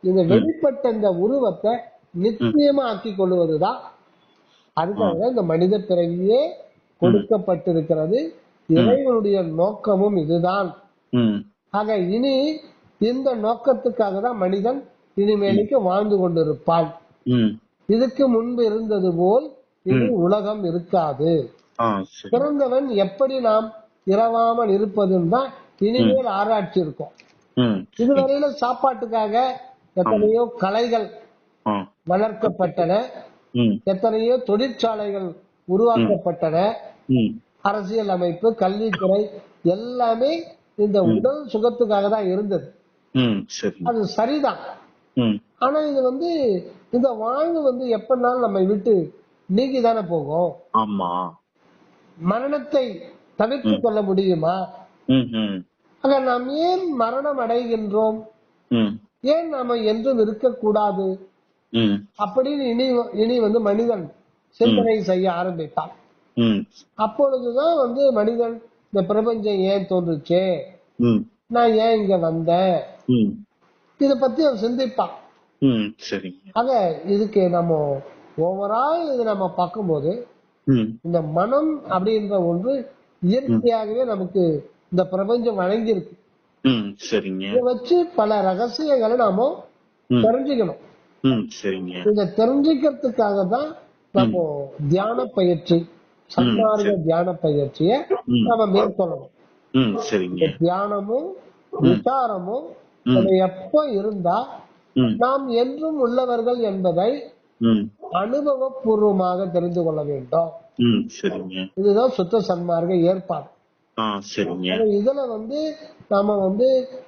இந்த வெளிப்பட்ட இந்த உருவத்தை நிச்சயமா ஆக்கி கொள்வதுதான். அதுக்காக இந்த மனித பிறவியே கொடுக்கப்பட்டிருக்கிறது. இறைவனுடைய நோக்கமும் இதுதான். ஆக இனி இந்த நோக்கத்துக்காக தான் மனிதன் இனிமேலுக்கு வாழ்ந்து கொண்டிருப்பான். இதுக்கு முன்பு இருந்தது போல் இது உலகம் இருக்காது. பிறந்தவன் எப்படி நாம் இரவாமல் இருப்பதுன்னு தான் இனிமேல் ஆராய்ச்சி இருக்கும். இதுவரையில சாப்பாட்டுக்காக எத்தனையோ கலைகள் வளர்க்கப்பட்டன, எத்தனையோ தொழிற்சாலைகள் உருவாக்கப்பட்டன, அரசியல் அமைப்பு கல்வித்துறை எல்லாமே இந்த உடல் சுகத்துக்காக தான் இருந்தது. அது சரிதான். ஆனா இது வந்து இந்த வாழ்வு வந்து எப்பனாலும் நம்ம விட்டு நீங்கி தானே போகும். மரணத்தை தவிர்த்து கொள்ள முடியுமா? ஆக நாம் ஏன் மரணம் அடைகின்றோம்? ஏன் நாம என்றும் இருக்கக்கூடாது அப்படின்னு இனி வந்து மனிதன் சிந்தனை செய்ய ஆரம்பித்தான். அப்பொழுதுதான் வந்து மனிதன் இந்த பிரபஞ்சம் ஏன் தோன்றுச்சு, நான் ஏன் இங்க வந்தேன், இத பத்தி அவன் சிந்திப்பான். ஆக இதுக்கு நம்ம ஓவரால் இது நம்ம பார்க்கும்போது இந்த மனம் அப்படின்ற ஒன்று இயற்கையாகவே நமக்கு இந்த பிரபஞ்சம் வழங்கியிருக்கு. இதை வச்சு பல ரகசியங்களை நாம தெரிஞ்சுக்கணும். சரிங்க. இத தெரிஞ்சுக்கிறதுக்காக தான் நம்ம தியான பயிற்சி, சன்மார்க்க தியான பயிற்சிய நம்ம மேற்கொள்ளணும். சரிங்க. இந்த தியானமும் விசாரமும் நம்ம எப்ப இருந்தா நாம் என்றும் உள்ளவர்கள் என்பதை அனுபவபூர்வமாக தெரிந்து கொள்ள வேண்டும். சரிங்க. இதுதான் சுத்த சன்மார்க்க ஏற்பாடு. சரிங்க. இதுல நாம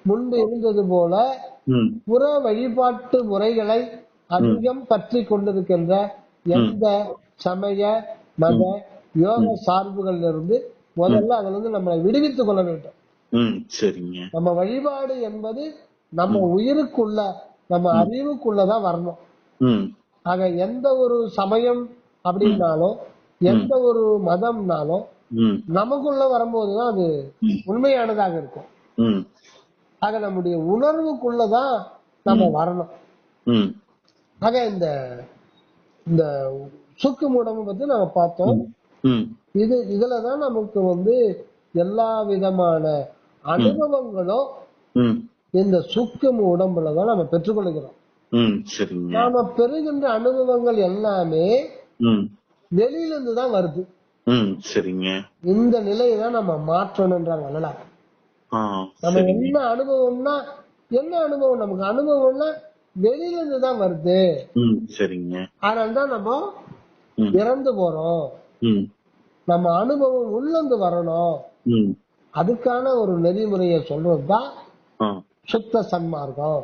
முன்பு இருந்தது போல புற வழிபாட்டு முறைகளை அதிகம் பற்றி கொண்டிருக்கின்ற எந்த சமய மத யோக சார்புகள் இருந்து முதல்ல அதுல இருந்து நம்மளை விடுவித்துக் கொள்ள வேண்டும். சரிங்க. நம்ம வழிபாடு என்பது நம்ம உயிருக்குள்ள நம்ம அறிவுக்குள்ளதான் வரணும். ஆக எந்த ஒரு சமயம் அப்படின்னாலும் எந்த ஒரு மதம்னாலும் நமக்குள்ள வரும்போதுதான் அது உண்மையானதாக இருக்கும். ஆக நம்முடைய உணர்வுக்குள்ளதான் நம்ம வரணும். ஆக இந்த சூக்கும உடம்பை பத்தி நம்ம பார்த்தோம். இதுலதான் நமக்கு எல்லா விதமான அனுபவங்களும் இந்த சூக்கும உடம்புலதான் நம்ம பெற்றுக்கொள்கிறோம். நாம பெறுகின்ற அனுபவங்கள் எல்லாமே வெளியில இருந்துதான் வருது. இந்த நிலையை நம்ம மாற்றணும்ன்றாங்க. நம்ம என்ன அனுபவம்னா என்ன அனுபவம், நமக்கு அனுபவம்னா வெளியில இருந்துதான் வருது. அதனால்தான் நம்ம இறந்து போறோம். நம்ம அனுபவம் உள்ளந்து வரணும். அதுக்கான ஒரு நெறிமுறைய சொல்றதுதான் சுத்த சன்மார்க்கம்.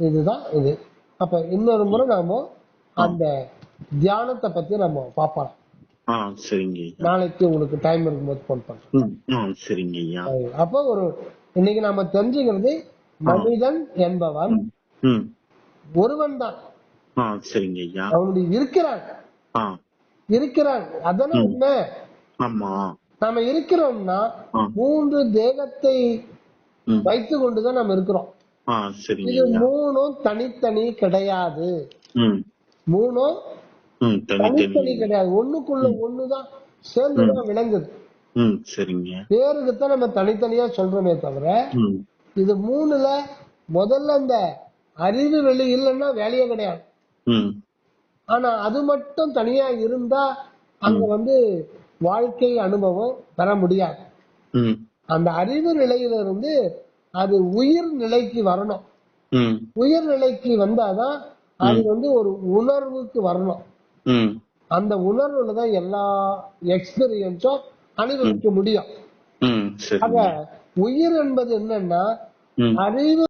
இதுதான் இது. அப்ப இன்னொரு முறை நாம அந்த தியானத்தை பத்தி நம்ம பாப்போம். நாளைக்கு உங்களுக்கு டைம் இருக்கும்போது போன் பண்றேன். அப்ப இன்னைக்கு நாம தெரிஞ்சுக்கிறது மனிதன் என்பவன் ஒருவன் தான். அவனுடைய இருக்கிறான் அதான உண்மை. நாம இருக்கிறோம்னா 3 தேகத்தை வைத்து கொண்டுதான் நம்ம இருக்கிறோம். இது 3ம் தனித்தனி கிடையாது. 3ம் தனித்தனி கிடையாது. ஒண்ணுக்குள்ள ஒண்ணுதான் சேர்ந்துதான் விளங்குது. பேருக்குத்தான் நம்ம தனித்தனியா சொல்றோமே தவிர இது 3ல முதல்ல இந்த அறிவு வெளி இல்லைன்னா வேலையே கிடையாது. ஆனா அது மட்டும் தனியா இருந்தா அங்க வாழ்க்கை அனுபவம் பெற முடியாது. அந்த அறிவு நிலையிலிருந்து அது உயிர் நிலைக்கு வரணும். உயிர் நிலைக்கு வந்தாதான் அது ஒரு உணர்வுக்கு வரணும். அந்த உணர்வுலதான் எல்லா எக்ஸ்பீரியன்ஸும் அனுபவிக்க முடியும். ஆக உயிர் என்பது என்னன்னா அறிவு